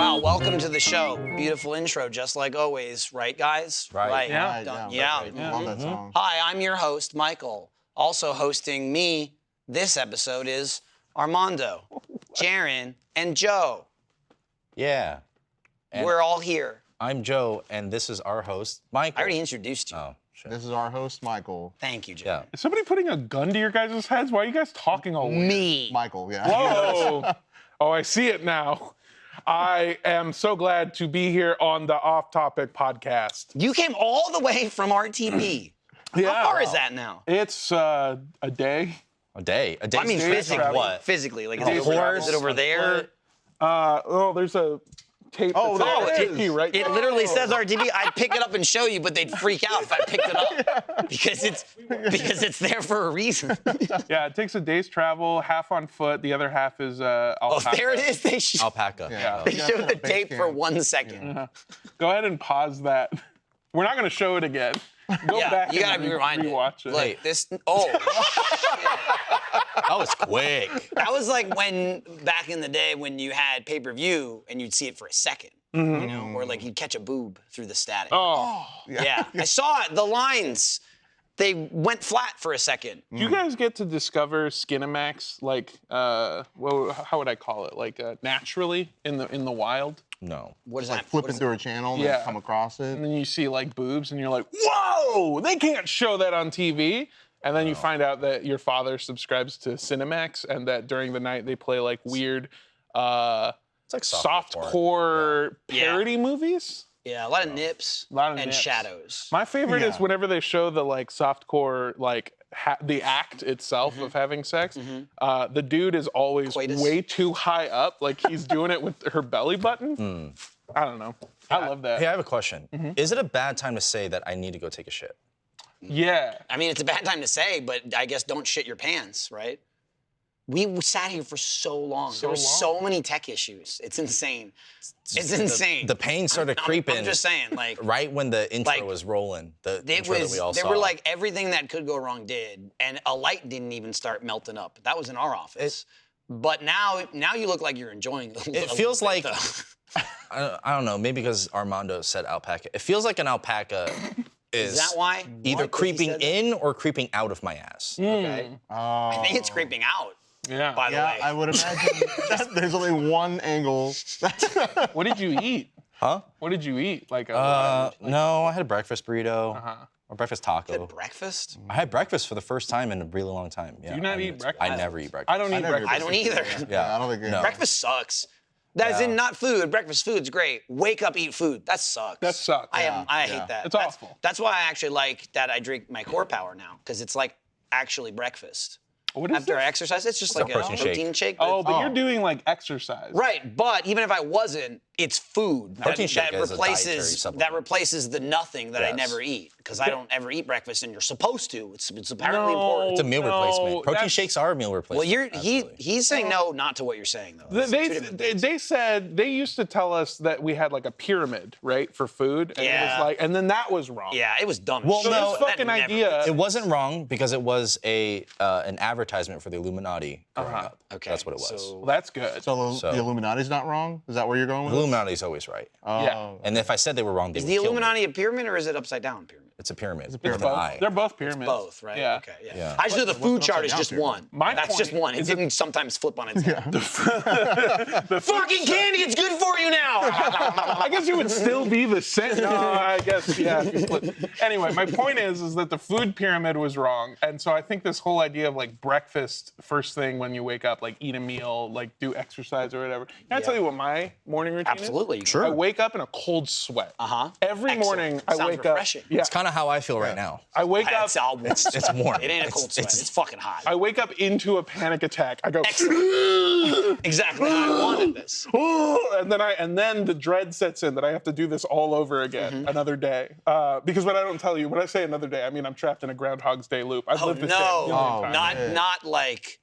Wow, welcome to the show. Beautiful intro, just like always, right, guys? Right. Yeah. Yeah. I love that song. Hi, I'm your host, Michael. Also hosting me this episode is Armando, Jaren, and Joe. Yeah. And We're all here. I'm Joe, and this is our host, Michael. I already introduced you. Oh, shit. This is our host, Michael. Thank you, Joe. Yeah. Is somebody putting a gun to your guys' heads? Why are you guys talking all weird? Me. Michael, yeah. Whoa! Oh, I see it now. I am so glad to be here on the Off Topic podcast. You came all the way from RTP. How far is that now? It's a day. A day. A day. I mean, physically, like, is it over there? There's a tape. Oh, that's there on it RTP is. right It there. literally says RTP. I'd pick it up and show you, but they'd freak out if I picked it up because it's there for a reason. Yeah, it takes a day's travel, half on foot, the other half is Oh, alpaca. there it is. They Alpaca. Yeah. They Yeah, showed for the a base tape for camp. 1 second. Go ahead and pause that. We're not going to show it again. Go Yeah, back you gotta and be reminded. rewatch it. Look, this. Oh, That was quick. that was like when back in the day when you had pay-per-view and you'd see it for a second, you know, or like you'd catch a boob through the static. Oh. Yeah, I saw it. The lines, they went flat for a second. Do you guys get to discover Cinemax like how would I call it? Like naturally in the wild? No. What is that? Flipping through a channel and Yeah. come across it. And then you see like boobs and you're like, whoa, they can't show that on TV. And then you find out that your father subscribes to Cinemax and that during the night they play like weird It's like softcore parody movies. Yeah, a lot of nips A lot of and nips. shadows. My favorite is Yeah. whenever they show the like softcore like the act itself of having sex. The dude is always Coitus. way too high up, like he's doing it with her belly button. I don't know. I love that. Hey, I have a question. Is it a bad time to say that I need to go take a shit? Yeah. I mean, it's a bad time to say, but I guess don't shit your pants, right? We sat here for so long. There were so many tech issues. It's insane. It's insane. The pain started creeping. I'm just saying, like, right when the intro like, was rolling. The it intro that was. we all There saw. were like everything that could go wrong did, and a light didn't even start melting up. That was in our office. But now you look like you're enjoying it. It feels like I don't know. Maybe because Armando said alpaca. It feels like an alpaca is that why? either Why? 'Cause he creeping said that? in or creeping out of my ass. Okay. Oh. I think it's creeping out. Yeah. By the Yeah, way. I would imagine that there's only one angle. What did you eat? Huh? What did you eat? Like No, I had a breakfast burrito or breakfast taco. At breakfast? I had breakfast for the first time in a really long time. Yeah, Do you not eat breakfast? I never eat breakfast. I don't eat never breakfast. I don't either. Yeah, I don't think no. Breakfast sucks. That's in not food. Breakfast food's great. Wake up, eat food. That sucks. That sucks. I Yeah. hate that. It's awful. That's why I actually like that I drink my Core Power now, because it's like actually breakfast. What is After this? I exercise, it's just like a protein shake. protein shake. Oh, but Oh. you're doing like exercise. Right, but even if I wasn't, it's food Protein shake is a dietary supplement. replaces the nothing that I Yes. never eat, because I don't ever eat breakfast, and you're supposed to. It's apparently important. It's a meal No, replacement. Protein that's- shakes are a meal replacement. Well, Absolutely. he's saying no, not to what you're saying though. It's two different things. They said they used to tell us that we had like a pyramid, right, for food, and it Yeah. was like, and then that was wrong. Yeah, it was dumb. Well, shit. no, this That fucking never- idea. It wasn't wrong because it was an advertisement for the Illuminati growing up. Okay, That's what it was. so- Well, that's good. So So- the Illuminati's not wrong? Is that where you're going with The this? Illuminati's always right. Oh. Yeah. And if I said they were wrong, they Is would the kill me. Illuminati a pyramid or is it upside down pyramid? It's a pyramid. a pyramid. With an Both. eye. They're both pyramids. Both, right? Yeah. Okay, yeah. Yeah. I just know the food what's chart an is upside just down one. My That's point just one. It is didn't sometimes flip on its head. The Fucking candy, it's good for you now. I guess it would still be the same. No, I guess, yeah. if you flip. Anyway, my point is that the food pyramid was wrong. And so I think this whole idea of like breakfast first thing when you wake up, like eat a meal, like do exercise or whatever. Can I tell you what my morning routine Absolutely. is? I wake up in a cold sweat. Uh-huh. Every Excellent. morning I Sounds wake refreshing. up. Yeah. It's kind of how I feel right now. I wake up. It's all warm. It's warm. It ain't a cold sweat. It's fucking hot. I wake up into a panic attack. I go, Exactly how I wanted this. and then the dread sets in that I have to do this all over again another day. Because when I don't tell you, when I say another day, I mean I'm trapped in a Groundhog's Day loop. I've Oh lived this day a no, million times. not like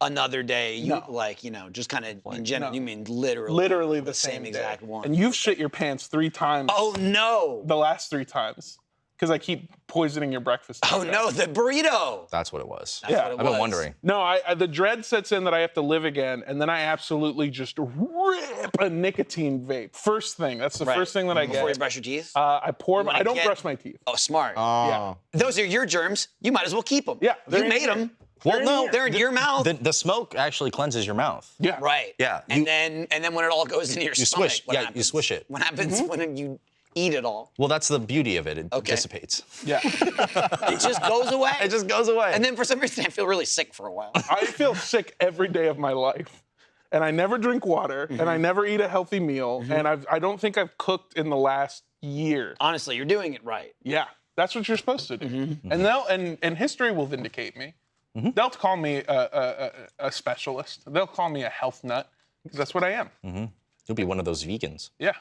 another day. You No. like, you know, just kind of in general. no. You mean literally. Literally the same day. exact one. And you've shit your pants 3 times Oh no. the last 3 times. because I keep poisoning your breakfast. Oh no, the burrito. That's what it was. That's what it I've been was. wondering. No, the dread sets in that I have to live again, and then I absolutely just rip a nicotine vape. First thing. That's the first thing that I get. Before you brush your teeth? I pour. I don't get- brush my teeth. Oh, smart. Oh. Those are your germs. You might as well keep them. Yeah, they're You in made here. them. Well, no, They're in your mouth. the smoke actually cleanses your mouth. Yeah. Right. Yeah, And then when it all goes into your stomach, swish. what Yeah, you happens? swish it. What happens when you eat it all? Well, that's the beauty of it. It Okay. dissipates. Yeah. It just goes away. It just goes away. And then for some reason I feel really sick for a while. I feel sick every day of my life. And I never drink water, and I never eat a healthy meal, and I don't think I've cooked in the last year. Honestly, you're doing it right. Yeah, that's what you're supposed to do. And history will vindicate me. They'll call me a specialist. They'll call me a health nut, because that's what I am. You'll be one of those vegans. Yeah.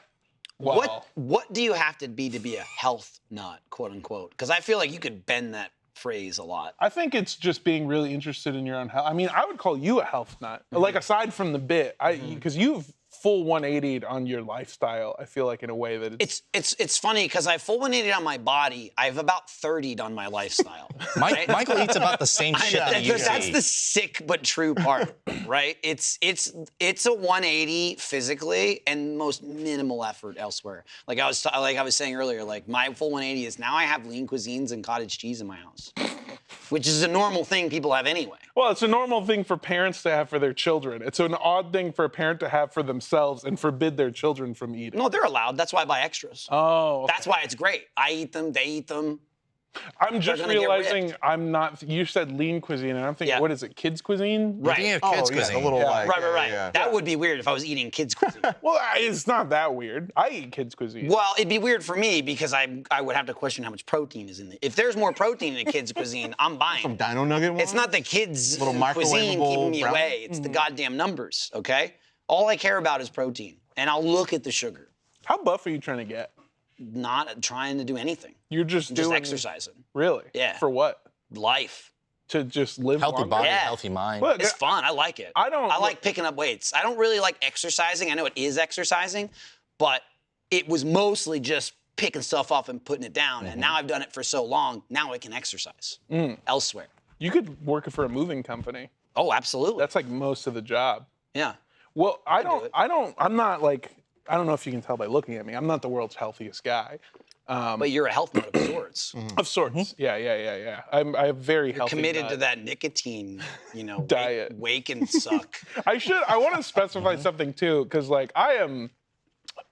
Well, What do you have to be a health nut, quote unquote? Because I feel like you could bend that phrase a lot. I think it's just being really interested in your own health. I mean, I would call you a health nut. Like, aside from the bit, because you've full 180'd on your lifestyle, I feel like, in a way that It's funny because I full 180 on my body. I've about 30'd on my lifestyle. right? Michael eats about the same shit that you That's eat. the sick but true part, right? It's a 180 physically and most minimal effort elsewhere. Like I was saying earlier, like my full 180 is now I have lean cuisines and cottage cheese in my house, which is a normal thing people have anyway. Well, it's a normal thing for parents to have for their children. It's an odd thing for a parent to have for themselves and forbid their children from eating. No, they're allowed. That's why I buy extras. Oh, okay. That's why it's great. I eat them. They eat them. I'm just gonna get realizing ripped. I'm not. You said lean cuisine, and I'm thinking, Yeah. what is it? Kids cuisine? Right. Eating a Oh, kid's yeah, cuisine. the little like. Right. Yeah. That would be weird if I was eating kids' cuisine. Well, it's not that weird. I eat kids cuisine. Well, it'd be weird for me because I would have to question how much protein is in it. If there's more protein in a kid's cuisine, I'm buying. Some it. Dino Nugget one? It's not the kids' Little cuisine microwavable keeping me brownie? away. It's the goddamn numbers, okay? All I care about is protein. And I'll look at the sugar, How buff are you trying to get? not trying to do anything. You're just Just doing exercising. Really? Yeah. For what? Life. To just live Healthy longer? body, Yeah. healthy mind. Look, It's fun. I like it. I don't- I like picking up weights. I don't really like exercising. I know it is exercising, but it was mostly just picking stuff up and putting it down. And now I've done it for so long, now I can exercise elsewhere. you could work for a moving company. Oh, absolutely. That's like most of the job. yeah. Well, it. I'm not like, I don't know if you can tell by looking at me. I'm not the world's healthiest guy. But you're a health nut of sorts. Of sorts. Yeah. I have very healthy Committed diet. to that nicotine, Diet. Wake and suck. I want to specify something too, because like I am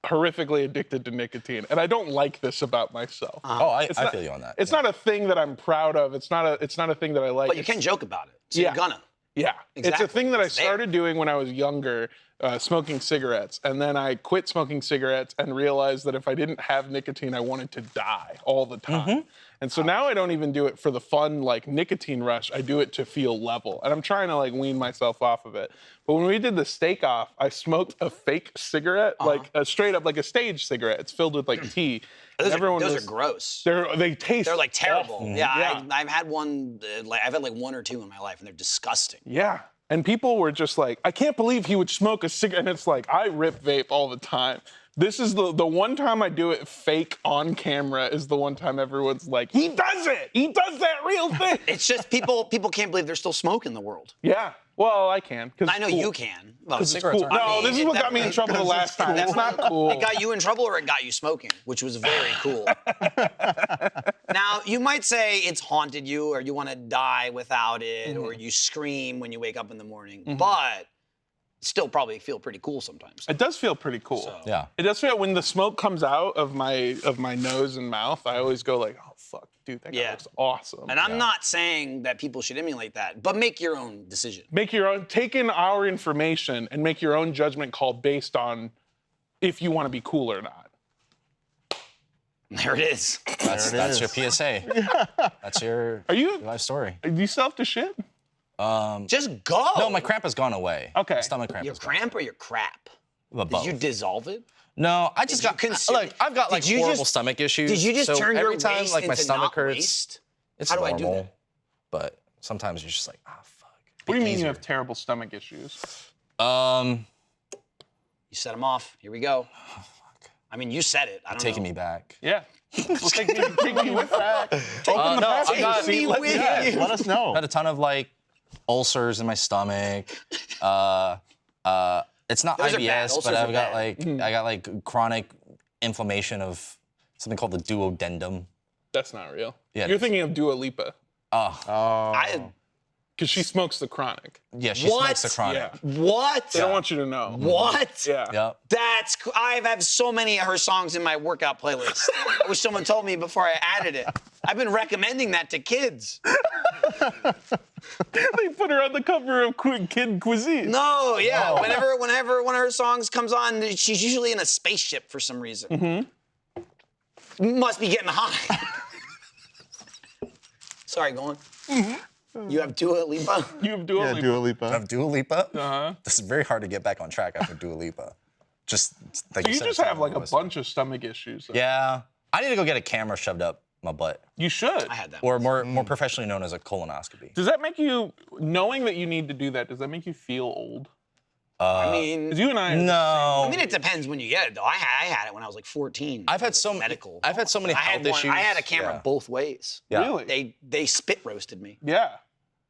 horrifically addicted to nicotine, and I don't like this about myself. Oh, I not- feel you on that. It's not a thing that I'm proud of. It's not a thing that I like. But you can joke about it. So Yeah. you're gonna. Yeah, it's Exactly. a thing that I It's there. started doing when I was younger, smoking cigarettes, and then I quit smoking cigarettes and realized that if I didn't have nicotine, I wanted to die all the time. And so now I don't even do it for the fun, like nicotine rush. I do it to feel level, and I'm trying to like wean myself off of it. But when we did the steak off, I smoked a fake cigarette, like a straight up like a stage cigarette. It's filled with like tea. Those, And those are gross. They taste. They're like terrible. awful. Yeah, I've had one. I've had like one or two in my life, and they're disgusting. Yeah. And people were just like, I can't believe he would smoke a cigarette. And it's like, I rip vape all the time. This is the one time I do it fake on camera is the one time everyone's like, he does it. He does that real thing. It's just people can't believe there's still smoke in the world. Yeah. Well, I can. I know you can. Well, cigarettes Cool. aren't No, this is what got me in trouble the last time. That's not cool. It got you in trouble or it got you smoking, which was very cool. Now, you might say it's haunted you or you want to die without it or you scream when you wake up in the morning, but still probably feel pretty cool sometimes. It does feel pretty cool. So- Yeah. It does feel when the smoke comes out of my nose and mouth, I always go like, oh fuck, dude, that guy Yeah. looks awesome. And I'm not saying that people should emulate that, but make your own decision. Make your own, take in our information and make your own judgment call based on if you want to be cool or not. There it is. That's your PSA. That's your Are you, life story. do you still have to shit? Just go. No, my cramp has gone away. Okay. My stomach cramp Your has gone cramp or your crap? away. Did Both. you dissolve it? No, I just Did you got. consider- Look, I've got like Did you horrible just- stomach issues. Did you just so turn every your time waist like my into stomach not hurts? waste? It's How do I do normal, that? but sometimes you're just like, ah, fuck. What do you mean Easier. you have terrible stomach issues? You set them off. Here we go. I mean, you said it. I don't Taking know. me back. Yeah. Like, take me with that. Open the No, passenger I got- seat. Let me Yeah, in. let us know. I had a ton of like ulcers in my stomach. It's not Those are bad. IBS, Ulcers but are I've got bad. like I got like chronic inflammation of something called the duodenum. That's not real. Yeah, it You're is. thinking of Dua Lipa. Oh. Because she smokes the chronic. Yeah, she What? smokes the chronic. Yeah. What? They don't want you to know. What? Yeah. Yep. I have so many of her songs in my workout playlist. I wish someone told me before I added it. I've been recommending that to kids. They put her on the cover of Kid Cuisine. No, yeah. Whenever one of her songs comes on, she's usually in a spaceship for some reason. Must be getting high. Sorry, go on. You have Dua Lipa? You have Dua Yeah, Lipa. Dua Lipa. Of Dua Lipa. Uh-huh. This is very hard to get back on track after Dua Lipa. Just like You said, just it's have like a not bunch of stomach issues. Though. Yeah, I need to go get a camera shoved up my butt, You should. I had that. or more professionally known as a colonoscopy. Does that make you, knowing that you need to do that, does that make you feel old? I mean, Because you and I are No. I mean, it depends when you get it, though. I had it when I was like 14. I've had It was, so like, many medical. I've had so many I health had issues. I had a camera Yeah. both ways. Yeah. Really? They spit roasted me. Yeah.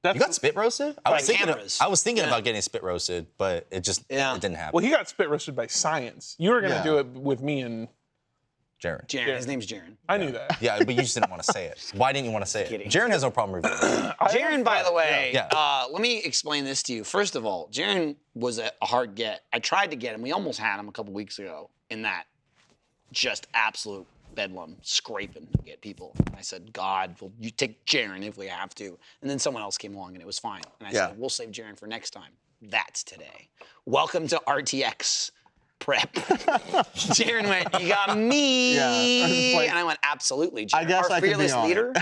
That's You got spit roasted? I was By thinking. cameras. I was thinking Yeah. about getting spit roasted, but it didn't happen. Well, he got spit roasted by science. You were going to Yeah. do it with me and Jaren. Jaren. His name's Jaren. I knew that. Yeah, but you just didn't want to say it. Why didn't you want to say it? Kidding. Jaren has no problem revealing it. Jaren, by the way, Yeah. let me explain this to you. First of all, Jaren was a hard get. I tried to get him. We almost had him a couple weeks ago in that just absolute bedlam, scraping to get people. And I said, God, well, you take Jaren if we have to. And then someone else came along and it was fine. And I Yeah. said, we'll save Jaren for next time. That's today. Welcome to RTX prep. Jaren went, you got me. Yeah, I was like- and I went, absolutely, Jaren. I guess Our I could be fearless on it. leader.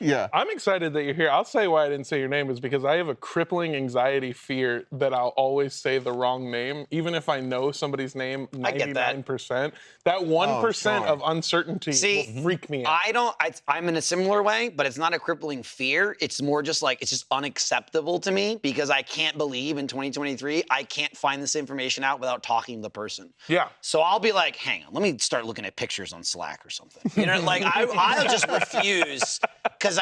Yeah. I'm excited that you're here. I'll say why I didn't say your name is because I have a crippling anxiety fear that I'll always say the wrong name, even if I know somebody's name I get that. 99%. That 1% sure. of uncertainty See, will freak me out. I'm in a similar way, but it's not a crippling fear. It's more just like, it's just unacceptable to me because I can't believe in 2023, I can't find this information out without talking to the person. Yeah. So I'll be like, hang on, let me start looking at pictures on Slack or something. You know, like I'll just refuse because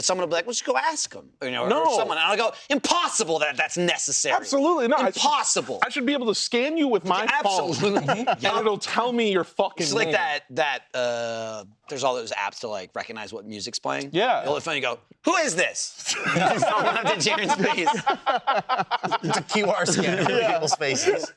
someone will be like, well, just go ask them. You know, No. or someone. And I'll go, impossible that's necessary. Absolutely not. Impossible. I should be able to scan you with my phone. Absolutely. And it'll tell me your fucking It's like name. there's all those apps to like recognize what music's playing. Yeah. You hold the phone, you go, who is this? Someone up to Jaren's face. It's a QR scanner for people's faces.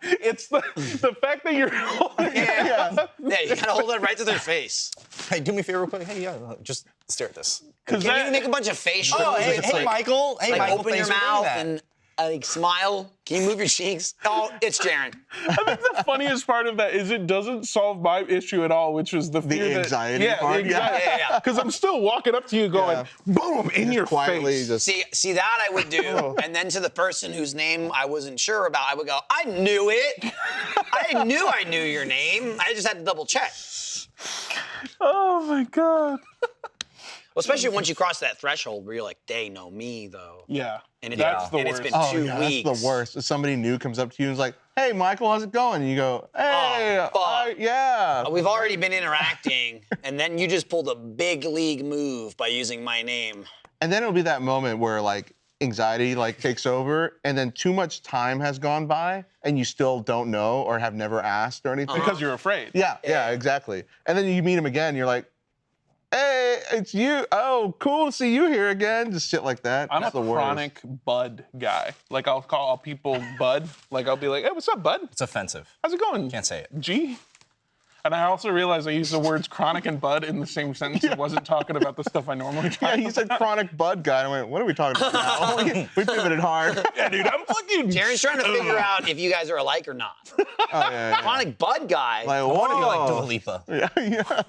It's the fact that you're holding Yeah, you gotta hold it right to their face. Hey, do me a favor real quick. Hey, yeah, just stare at this. Can that- you make a bunch of face Oh, shows? hey, It's hey, like, Michael. Hey, like Michael, open your thanks for doing mouth that. and like smile. Can you move your cheeks? Oh, it's Jaren. I think the funniest part of that is it doesn't solve my issue at all, which is the fear that, anxiety yeah, part, the anxiety. yeah. Because I'm still walking up to you going, Yeah. boom, in your Quietly, face. just See that I would do, and then to the person whose name I wasn't sure about, I would go, I knew it. I knew your name. I just had to double check. Oh my God. Well, especially once you cross that threshold where you're like, they know me though. Yeah. And that's the and worst. it's been oh 2 yeah, weeks. that's the worst. If somebody new comes up to you and is like, "Hey, Michael, how's it going?" And you go, "Hey, fuck. yeah." We've already been interacting, and then you just pulled a big league move by using my name. And then it'll be that moment where like anxiety like takes over, and then too much time has gone by, and you still don't know or have never asked or anything. Because you're afraid. Yeah, exactly. And then you meet him again, you're like, "Hey, it's you. Oh, cool to see you here again." Just shit like that. I'm That's a the worst. chronic bud guy. Like I'll call people bud. Like I'll be like, hey, what's up, bud? It's offensive. How's it going? Can't say it. G. And I also realized I used the words chronic and bud in the same sentence. I wasn't talking about the stuff I normally talk Yeah, about. he said chronic bud guy. And I went, "What are we talking about now?" we pivoted hard. Yeah, dude, I'm fucking. Jaren's trying to figure out if you guys are alike or not. Oh, yeah. Chronic bud guy. Like, What do you like whoa. Dua Lipa? Yeah, yeah.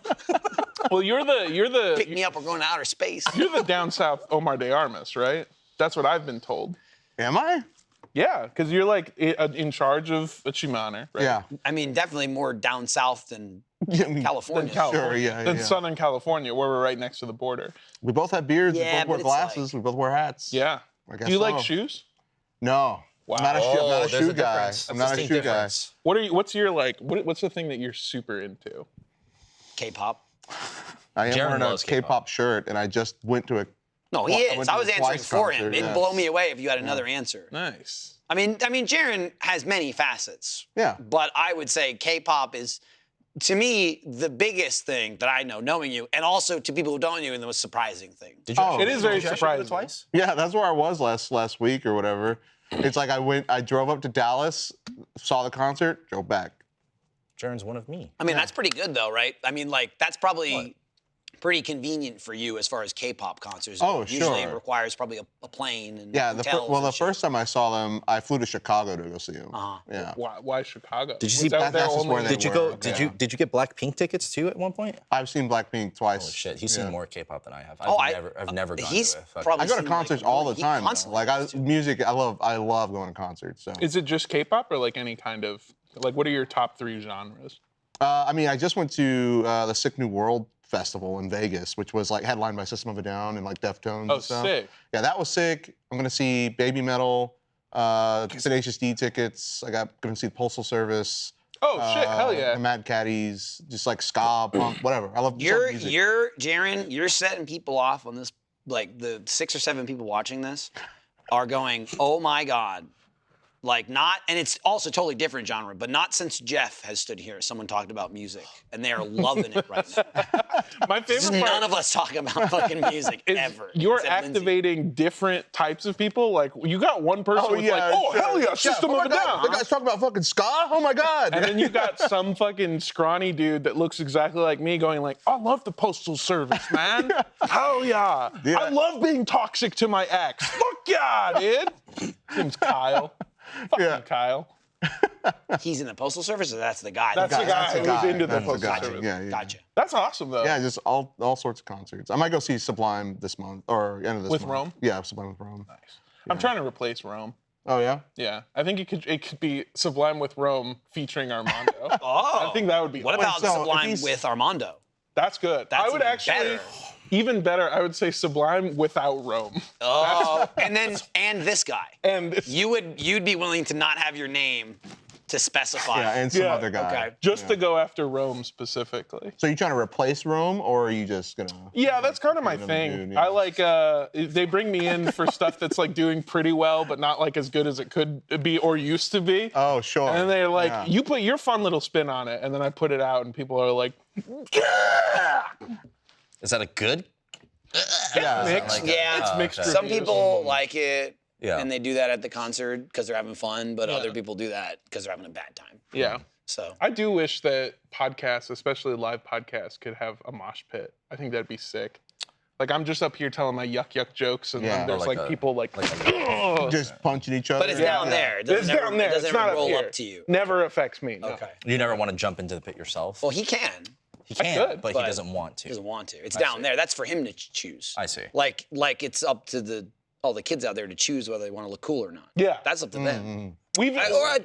Well, you're Pick the me up, we're going to outer space. down south Omar de Armas, right? That's what I've been told. Am I? Yeah, because you're like in charge of a Chimane, right? Yeah. I mean, definitely more down south than Yeah, I mean, California. Sure, yeah, Than yeah. Southern California, where we're right next to the border. We both have beards. Yeah, we both but wear it's glasses. We both wear hats. Yeah. I guess Do you like so. shoes? No. Wow. I'm not a shoe, I'm not a there's shoe a guy. difference. I'm That's not a distinct shoe difference. What are you? What's your like? What's the thing that you're super into? K-pop. I am Jaren wearing a loves K-pop shirt, and I just went to a. No, he I is. went to I the was answering Twice for him. concert, It'd yeah. blow me away if you had another answer. Nice. I mean, Jaren has many facets. Yeah. But I would say K-pop is, to me, the biggest thing that I know, knowing you, and also to people who don't know you, and the most surprising thing. Did you Oh. actually- It is very did you actually do it surprising. twice? Yeah, that's where I was last week or whatever. It's like I drove up to Dallas, saw the concert, drove back. Jaren's one of me. I mean, that's pretty good, though, right? I mean, like, that's probably pretty convenient for you as far as K-pop concerts. Oh, Usually it sure. requires probably a plane and Yeah, hotels the and shit. first time I saw them, I flew to Chicago to go see them. Uh-huh. Yeah, Why Chicago? Did you Was see that that's their just where only- they Did you were, go? okay. Did you get Blackpink tickets too at one point? I've seen Blackpink twice. Oh shit, he's seen more K-pop than I have. Oh, I've never gone he's to a fucking- probably I go to seen, like, concerts all the he time. Though. constantly Like goes to. music, I love going to concerts. So Is it just K-pop or like any kind of like? What are your top 3 genres? I mean, I just went to the Sick New World Festival in Vegas, which was like headlined by System of a Down and like Deftones. Oh, and stuff. sick. Yeah, that was sick. I'm gonna see Baby Metal, Tenacious D tickets. Gonna see Postal Service. Oh shit! Hell yeah! The Mad Caddies, just like ska, punk, whatever. I love music. Jaren, you're setting people off on this. Like the 6 or 7 people watching this are going, oh my God. Like not, and it's also totally different genre, but not since Jeff has stood here. Someone talked about music, and they are loving it right now. My favorite part None of us talk about fucking music is ever. you're except Lindsay. activating different types of people. Like you got one person with like, oh sure. hell yeah, System oh of my a God, Down. The guy's talking about fucking ska. Oh my God. And then you got some fucking scrawny dude that looks exactly like me going like, I love the Postal Service, man. Hell yeah. Yeah. I love being toxic to my ex. Fuck yeah, dude. Name's Kyle. Fucking Yeah. Kyle. He's in the postal service, or that's the guy. That's the guy who's into the That's the Postal guy. Service. Yeah, yeah. Gotcha. That's awesome though. Yeah, just all sorts of concerts. I might go see Sublime this month or end of this With month. Rome? Yeah, Sublime with Rome. Nice. I'm trying to replace Rome. Oh yeah. Yeah, I think it could be Sublime with Rome featuring Armando. Oh. I think that would be. What awesome. about so if Sublime he's- with Armando? That's good. That's I would even actually better. even better. I would say Sublime without Rome. Oh, and this guy. And it's You'd be willing to not have your name to specify. Yeah, and some Yeah, other guy. okay. just to go after Rome specifically. So you trying to replace Rome, or are you just gonna? Yeah, that's kind of my another thing. dude, yeah. I like they bring me in for stuff that's like doing pretty well, but not like as good as it could be or used to be. Oh sure. And they're like, Yeah. you put your fun little spin on it, and then I put it out, and people are like, Is that a good? Yeah. mixed. Yeah, It's mixed okay. Some reviews. people like it, Yeah. and they do that at the concert because they're having fun, but Yeah. other people do that because they're having a bad time. Yeah. So I do wish that podcasts, especially live podcasts, could have a mosh pit. I think that'd be sick. Like I'm just up here telling my yuck jokes, and Yeah. then there's Or like like a- people like, Just punching each other. but it's Yeah. down there. It it's doesn't down there. It doesn't it's not ever roll up, here. up to you. Never affects me. No. Okay. You never want to jump into the pit yourself. Well, he can. He can, could, but he but doesn't want to. He doesn't want to. It's I down see. there. That's for him to choose. I see. Like it's up to all the kids out there to choose whether they want to look cool or not. Yeah. That's up to them. We've Or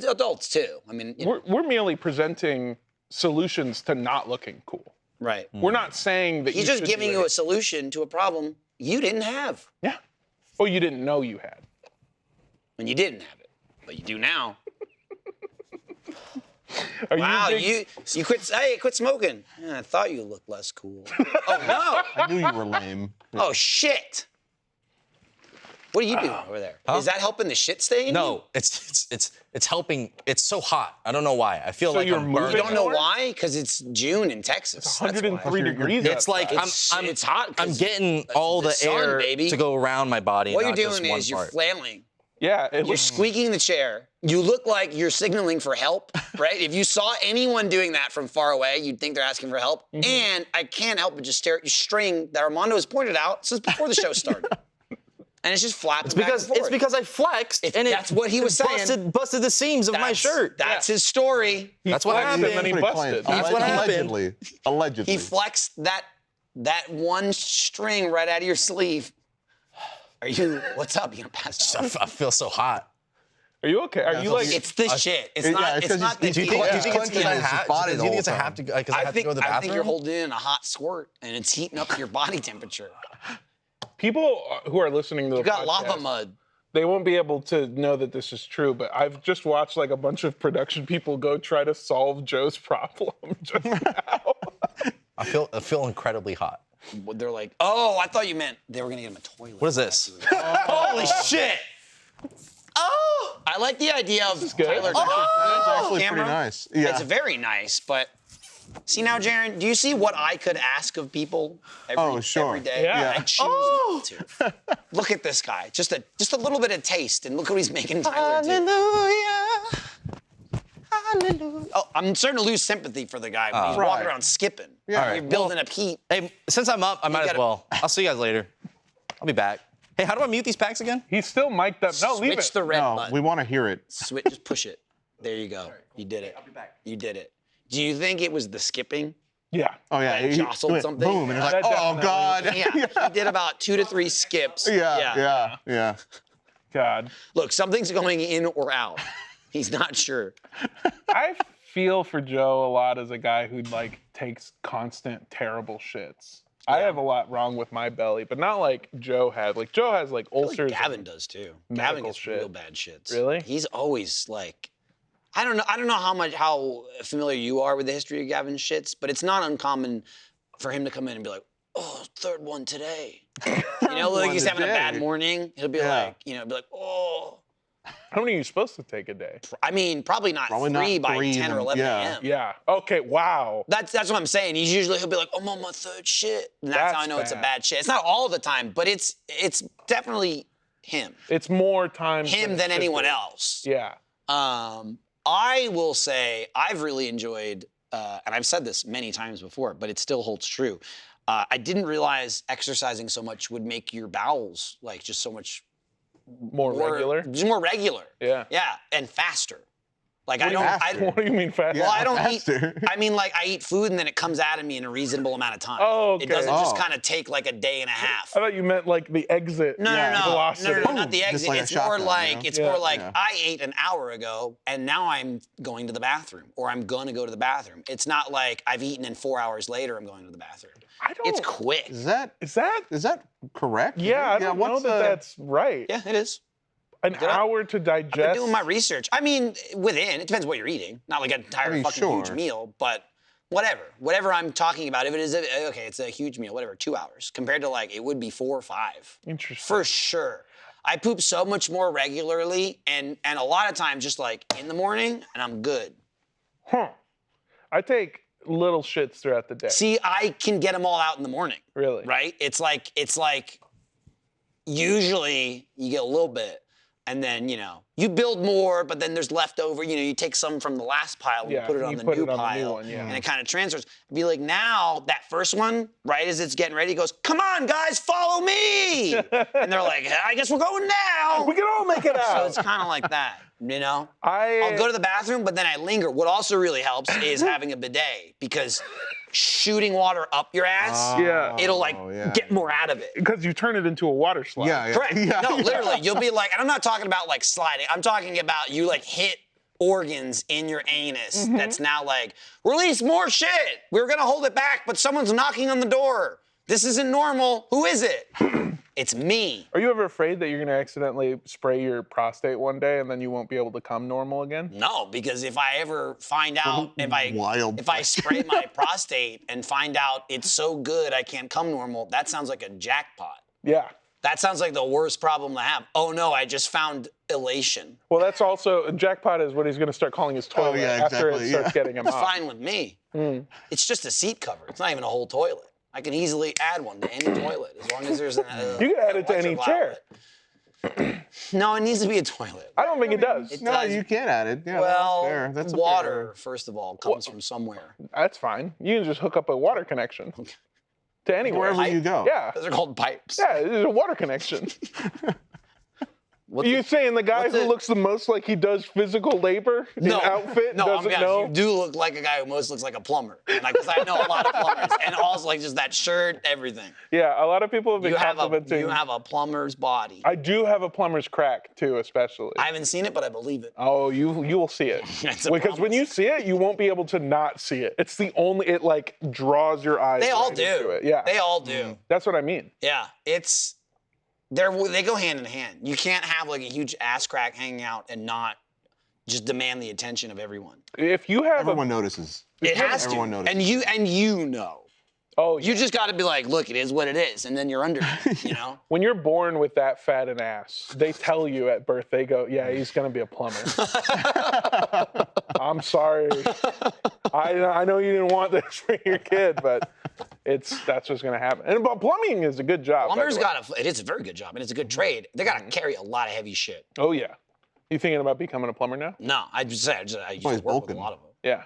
adults too. I mean, you know, we're merely presenting solutions to not looking cool. right. We're not saying that He's you just should giving do you it. a solution to a problem you didn't have Yeah. Or you didn't know you had. when you didn't have it, but you do now. Are Wow, you you quit. Hey, quit smoking. Yeah, I thought you looked less cool. Oh I knew you were lame. no! Oh shit! What are you doing over there? Is that helping the shit stay in you? No, it's helping. It's so hot. I don't know why. I feel So like you're I'm moving? burning. You don't know More? why? Because it's June in Texas. That's why. 103 degrees It's like outside. It's hot 'cause I'm getting all the the, sun, air baby. to go around my body. What you're not just doing one is you're part. flailing. Yeah, it You're looks squeaking the chair. You look like you're signaling for help, right? If you saw anyone doing that from far away, you'd think they're asking for help. And I can't help but just stare at your string that Armando has pointed out since before the show started. And it's just flapping back and forth. It's because I flexed and that's what he was saying. busted the seams of my shirt. That's his story. That's what flexed happened. and then he Pretty busted. plain. That's what happened. Allegedly. Allegedly. He flexed that one string right out of your sleeve. What's up? You gonna pass out? I feel so hot. Are you okay? Are you so like? It's the shit. It's yeah, not. it's It's 'cause not he's- that he's he- clen- Yeah. he's clenching I his have, body do the you think whole it's a time. have to? Because I I have think to go to the I bathroom. think you're holding in a hot squirt and it's heating up your body temperature. People who are listening to the You got podcast, lava mud. they won't be able to know that this is true, but I've just watched like a bunch of production people go try to solve Joe's problem just now. I feel incredibly hot. They're like, oh, I thought you meant they were gonna get him a toilet. What is this? Holy shit! Oh! I like the idea of good. Tyler. That's actually camera. pretty nice. Yeah. It's very nice, but see now, Jaron, do you see what I could ask of people every day? Yeah. I choose not to. Look at this guy. Just a little bit of taste, and look what he's making Tyler do. Hallelujah. Hallelujah. Oh, I'm starting to lose sympathy for the guy when he's walking around skipping. Yeah. You're building up heat. Hey, since I'm up, I might as gotta- well. I'll see you guys later. I'll be back. Hey, how do I mute these packs again? He's still mic'd up. No, leave Switch it. the red No, button. we want to hear it. Just push it. There you go. You did it. I'll be back. You did it. Do you think it was the skipping? Yeah. Oh yeah, That he jostled went something? Boom, and it's like, That oh definitely- god. Yeah. He did about 2 to 3 skips. Yeah. God. Look, something's going in or out. He's not sure. I feel for Joe a lot as a guy who like takes constant terrible shits. I have a lot wrong with my belly, but not like Joe had. Like Joe has like ulcers. Gavin does too. Gavin medical gets shit. real bad shits. Really? He's always like, I don't know how familiar you are with the history of Gavin's shits, but it's not uncommon for him to come in and be like, oh, third one today. You know, like he's having a bad morning. He'll be like, oh. How many are you supposed to take a day? I mean, probably not three by 10 or 11 a.m. Yeah. Okay. Wow. That's what I'm saying. He'll be like, I'm on my third shit. And that's how I know it's a bad shit. It's not all the time, but it's definitely him. It's more times Him than anyone else. Yeah. I will say I've really enjoyed, and I've said this many times before, but it still holds true. I didn't realize exercising so much would make your bowels like just so much More regular. just more regular. Yeah. Yeah, and faster. Like What do you mean fast? Well, I don't faster. eat. I mean, like I eat food and then it comes out of me in a reasonable amount of time. Oh, okay. It doesn't just Oh. kind of take like a day and a half. I thought you meant like the exit No, velocity. not the Just exit. like a it's more shotgun, like you know? it's more like Yeah. I ate an hour ago and now I'm going to the bathroom or I'm going to go to the bathroom. It's not like I've eaten and 4 hours later I'm going to the bathroom. It's quick. Is that Is that? correct? Yeah, I don't know what's that that's right. Yeah, it is. An hour to I've been digest. doing my research. I mean, it depends what you're eating. Not like an entire fucking huge sure. meal, but whatever I'm talking about. If it is it's a huge meal, whatever, 2 hours compared to like it would be 4 or 5. Interesting. For sure. I poop so much more regularly and a lot of times just like in the morning and I'm good. Huh. I take little shits throughout the day. See, I can get them all out in the morning. Really? Right? It's like usually you get a little bit and then, you build more, but then there's leftover. You take some from the last pile and you put it on the new pile. one, yeah. And it kind of transfers. I'd be like, now, that first one, right as it's getting ready, goes, come on, guys, follow me. And they're like, I guess we're going now. We can all make it So out. it's kind of like that, I'll go to the bathroom, but then I linger. What also really helps is having a bidet because shooting water up your ass, Yeah. it'll get more out of it. Because you turn it into a water slide. Yeah. Correct. Yeah, No, yeah. literally, you'll be like, and I'm not talking about like sliding. I'm talking about you like hit organs in your anus that's now like, release more shit. We're gonna hold it back, but someone's knocking on the door. This isn't normal. Who is it? It's me. Are you ever afraid that you're going to accidentally spray your prostate one day and then you won't be able to come normal again? No, because if I ever find out, Wild if I spray my prostate and find out it's so good I can't come normal, that sounds like a jackpot. Yeah. That sounds like the worst problem to have. Oh no, I just found elation. Well, that's also, jackpot is what he's going to start calling his toilet after it exactly, starts getting him It's off. fine with me. It's just a seat cover. It's not even a whole toilet. I can easily add one to any toilet as long as there's an. You can add it to any chair. No, it needs to be a toilet. I don't think it does. No, you can't add it. Yeah, Well, that's fair. That's a water, first of all, comes from somewhere. That's fine. You can just hook up a water connection to anywhere. Wherever you go. Yeah. Those are called pipes. Yeah, there's a water connection. What's Are you saying the guy who looks the most like he does physical labor in outfit no, doesn't know? You do look like a guy who most looks like a plumber. Because I know a lot of plumbers, and also like just that shirt, everything. Yeah, a lot of people have been You have complimenting. a plumber's body. I do have a plumber's crack too, especially. I haven't seen it, but I believe it. Oh, you will see it. It's a Because when promise. you see it, you won't be able to not see it. It's the only, it like draws your eyes. They all right into do. it. Yeah. They all do. That's what I mean. Yeah, they go hand in hand. You can't have like a huge ass crack hanging out and not just demand the attention of everyone. If you have Everyone notices. It has Everyone to. notices. And you know. Oh, You just got to be like, look, it is what it is, and then you're under it, you know? When you're born with that fat an ass, they tell you at birth, they go, yeah, he's going to be a plumber. I'm sorry. I know you didn't want this for your kid, but that's what's going to happen. And but plumbing is a good job. Plumbers it is a very good job, and it's a good trade. They got to carry a lot of heavy shit. Oh, yeah. You thinking about becoming a plumber now? No, I used to work with a lot of them. Yeah.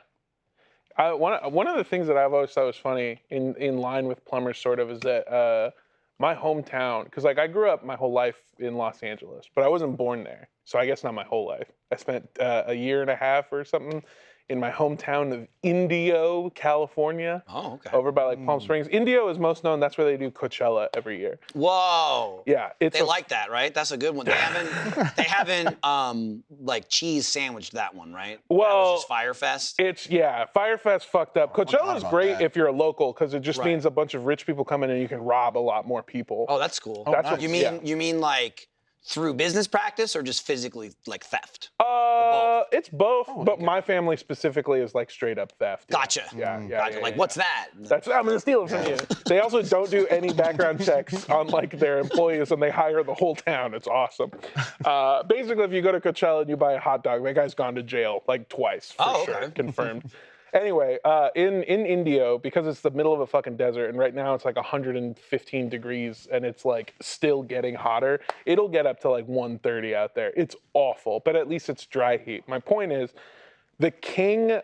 One of the things that I've always thought was funny in line with plumbers sort of is that my hometown, because like I grew up my whole life in Los Angeles, but I wasn't born there. So I guess not my whole life. I spent a year and a half or something in my hometown of Indio, California. Oh, okay. Over by like Palm Springs. Indio is most known. That's where they do Coachella every year. Whoa. Yeah, They like that, right? That's a good one. They haven't like cheese sandwiched that one, right? Well, that was just Firefest. Firefest fucked up. Coachella's about great that. if you're a local because it just Right. means a bunch of rich people come in and you can rob a lot more people. Oh, that's cool. That's what- you mean. yeah. You mean like through business practice or just phically like theft? It's both, but my family specifically is like straight up theft. Yeah. Gotcha. Yeah. Gotcha. Like, what's that? I'm gonna steal it from you. They also don't do any background checks on like their employees, and they hire the whole town. It's awesome. Basically, if you go to Coachella and you buy a hot dog, that guy's gone to jail like twice for sure, okay. confirmed. Anyway, in Indio, because it's the middle of a fucking desert, and right now it's like 115 degrees, and it's like still getting hotter. It'll get up to like 130 out there. It's awful, but at least it's dry heat. My point is, the king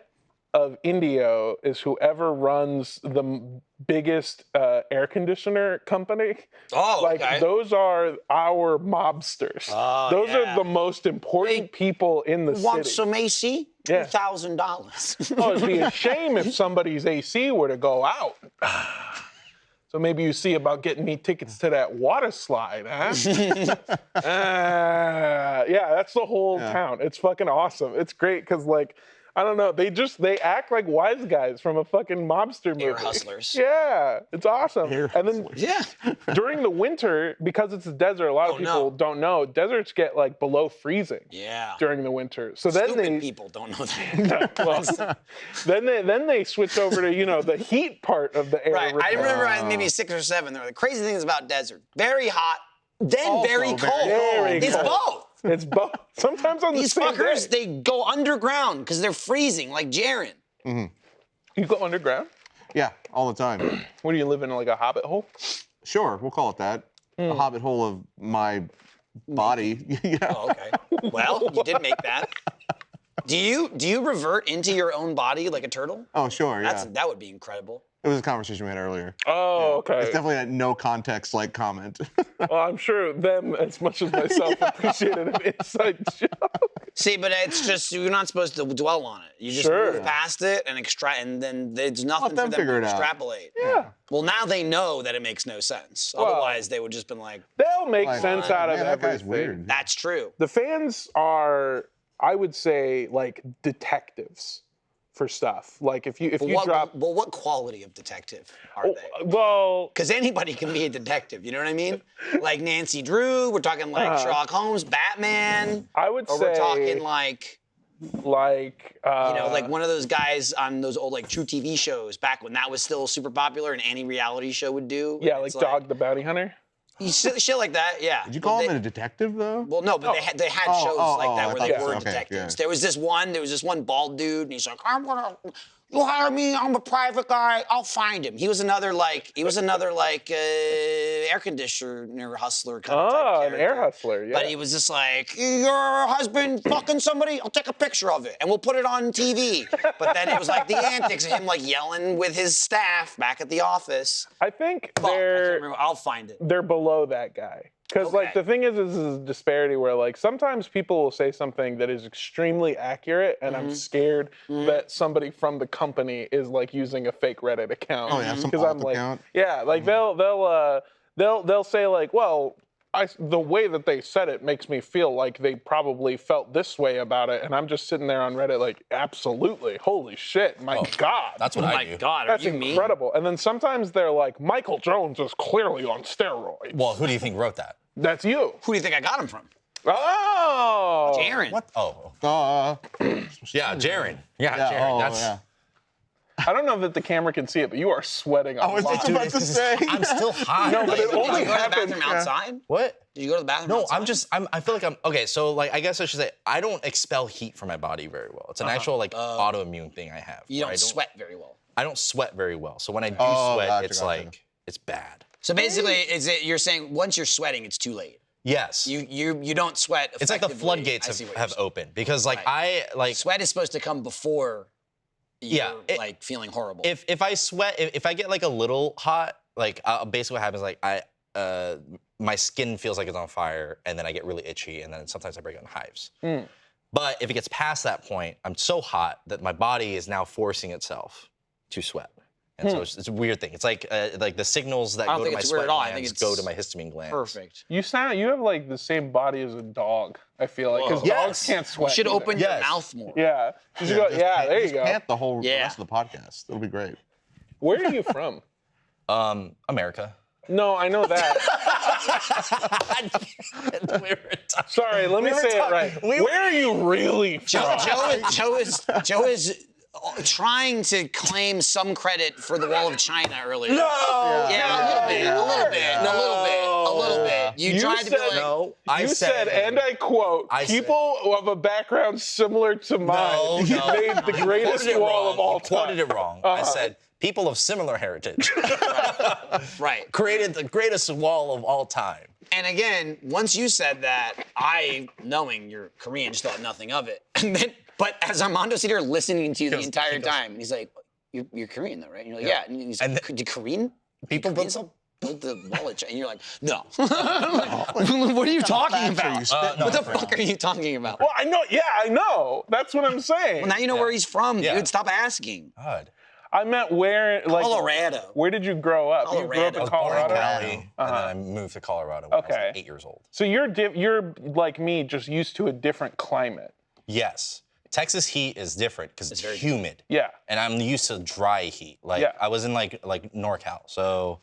of Indio is whoever runs the biggest air conditioner company. Oh, like okay. those are our mobsters. Oh, those yeah. are the most important people in the Want city. some AC? Yeah. $2,000. Oh, it'd be a shame if somebody's AC were to go out. So maybe you see about getting me tickets to that water slide, huh? Yeah, that's the whole town. It's fucking awesome. It's great because, like, I don't know, they act like wise guys from a fucking mobster movie. Air hustlers. Yeah, it's awesome. Air and then Yeah. during the winter, because it's a desert, a lot of people don't know, deserts get like below freezing. Yeah. During the winter. So then Stupid people don't know that. well, then they switch over to, the heat part of the air. Right. I remember I was maybe 6 or 7. There were the crazy things about desert. Very hot, then Also very very cold. Very It's cold. both. It's both. Sometimes on These the same fuckers, day. they go underground because they're freezing, like Jaren. You go underground? Yeah, all the time. What do you live in, like a hobbit hole? Sure, we'll call it that. A hobbit hole of my body. Yeah. Oh, okay. Well, you did make that. Do you revert into your own body like a turtle? Oh, sure, yeah. That would be incredible. It was a conversation we had earlier. Oh, okay. It's definitely a no context like comment. Well, I'm sure them, as much as myself, appreciated an inside joke. See, but it's just you're not supposed to dwell on it. You just Sure. move past it and then there's nothing for them them figure to it out. extrapolate. Yeah. Well, now they know that it makes no sense. Well- Otherwise, they would just been like, They'll make Like, sense out of man, that guy's everything. weird. "That's true." The fans are, I would say, like detectives for stuff. Like if you drop. Well, what quality of detective are they? Well, Because anybody can be a detective. You know what I mean? Like Nancy Drew. We're talking like Sherlock Holmes, Batman. I would Or say. we're talking like. like. Like one of those guys on those old like True TV shows back when that was still super popular and any reality show would do. Yeah, It's like Dog the Bounty Hunter. Shit like that, yeah. Did you call him a detective, though? Well, no, but they had shows like that I where thought they so. were Okay, detectives. yeah. There was this one bald dude, and he's like, you hire me, I'm a private guy, I'll find him. He was another air conditioner hustler kind of type Oh, an character. air hustler, yeah. But he was just like, your husband fucking somebody, I'll take a picture of it and we'll put it on TV. But then it was like the antics of him like yelling with his staff back at the office. I think Fuck, I can't they're remember. I'll find it. they're below that guy. Because like Okay. the thing is a disparity where like sometimes people will say something that is extremely accurate, and I'm scared that somebody from the company is like using a fake Reddit account. Oh, yeah, some Because I'm alt like, account. yeah, like they'll say like, well, the way that they said it makes me feel like they probably felt this way about it, and I'm just sitting there on Reddit like, absolutely, holy shit, my God. That's what Oh I my do. God, That's are you mean? incredible. And then sometimes they're like, Michael Jones is clearly on steroids. Well, who do you think wrote that? That's you. Who do you think I got him from? Oh! Aaron. Oh. Uh, Yeah, Jaren. Yeah, yeah, Jaren. oh, That's yeah. I don't know that the camera can see it, but you are sweating a I was lot. just about to say. I'm still hot. No, but it Did you only go to the happens. bathroom outside? What? Did you go to the bathroom No, outside? I feel like I'm, okay, so like, I guess I should say, I don't expel heat from my body very well. It's an actual like autoimmune thing I have. You where don't sweat very well. I don't sweat very well. So when I do Oh, sweat, gotcha, it's gotcha. like, it's bad. So basically, you're saying once you're sweating, it's too late. Yes. You don't sweat It's like the effectively. floodgates I see what have you're saying. opened because like Right. Sweat is supposed to come before you're like feeling horrible. if I sweat, if I get like a little hot, like basically what happens, like my skin feels like it's on fire, and then I get really itchy, and then sometimes I break out in hives. But if it gets past that point, I'm so hot that my body is now forcing itself to sweat. And so it's a weird thing. It's like the signals that I don't go to think my it's weird sweat at all. I think glands it's go to my histamine glands. Perfect. You have like the same body as a dog, I feel like, because Yes. dogs can't You sweat. should either. open your Yes. mouth more. Yeah. You should go, there you Just go. pant the whole Yeah. rest of the podcast. It'll be great. Where are you from? America. No, I know that. Sorry, let me say it right. Where are you really from? Joe is trying to claim some credit for the Wall of China earlier. No. Yeah, a little bit. You tried to be said- like, No. You said, and I quote, I said- people of a background similar to mine No. made the greatest Quoted it wall wrong. of all You quoted time. it wrong. I said people of similar heritage right. created the greatest wall of all time. And again, once you said that, I, knowing you're Korean, just thought nothing of it. And then, but as Armando's sitting here listening to you the entire time, and he's like, you're Korean though, right? And you're like, yeah. And he's like, did Korean? People Koreans built built the wall of China? And you're like, no. What are you talking Facts are about? you spitting What the off right fuck now? are you talking about? Well, I know. Yeah, I know. That's what I'm saying. Well, now you know where he's from, Yeah. dude. Stop asking. God. I meant where, like, Colorado. Where did you grow up? You grew up Colorado. in I was Born in Colorado. Cali, and then I moved to Colorado when I was Okay. like 8 years old. So you're like me, just used to a different climate. Yes. Texas heat is different because it's very humid. Yeah. And I'm used to dry heat. Like Yeah. I was in like NorCal, so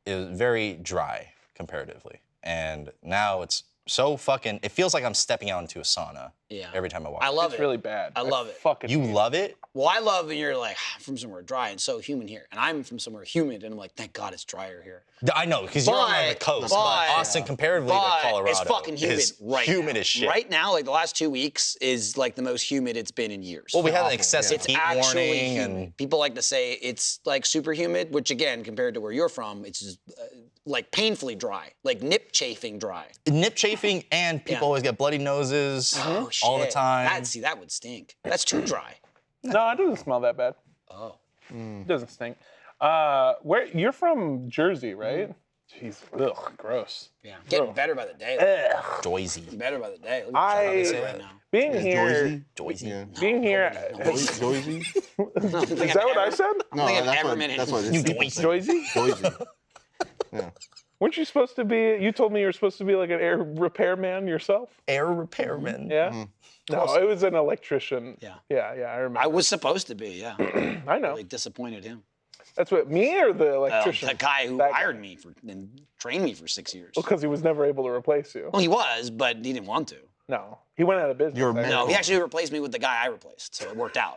it was very dry comparatively. And now it's so fucking. It feels like I'm stepping out into a sauna. Yeah. Every time I walk. I love It's it. really bad. I love it. Fucking You love it? Well, I love when you're like, I'm from somewhere dry and so humid here. And I'm from somewhere humid and I'm like, thank God it's drier here. I know because you're on the But- coast. but- Austin, comparatively to But Colorado, it's fucking humid is right humid now. as shit. Right now, like the last 2 weeks is like the most humid it's been in years. Well, we had an awful, excessive it's heat actually warning, humid. and People like to say it's like super humid, which again, compared to where you're from, it's just like painfully dry, like nip chafing dry. nip chafing, and people Yeah. always get bloody noses Oh, all the shit. time. That would stink. That's too dry. No, it doesn't smell that bad. Oh. It doesn't stink. Where you're from Jersey, right? Jeez, ugh, gross. Yeah. Getting better by the day. Like, Joyzy. better by the day. Look at I- Charlotte right now. Being here, Joyzy. Yeah. being here, Joyzy? is that what I said? No, think I've that's ever what, met that's what anyone. it's Joyzy. Joyzy? Yeah. Weren't you supposed to be? You told me you were supposed to be like an air repairman yourself. Air repairman. Yeah. No, it was an electrician. Yeah. Yeah, I remember. I was supposed to be, yeah. I know. Really disappointed him. That's what me or the electrician. The guy who That guy. hired me and trained me for 6 years. Because he was never able to replace you. Well, he was, but he didn't want to. No, he went out of business. You're actually. No, he actually replaced me with the guy I replaced, so it worked out.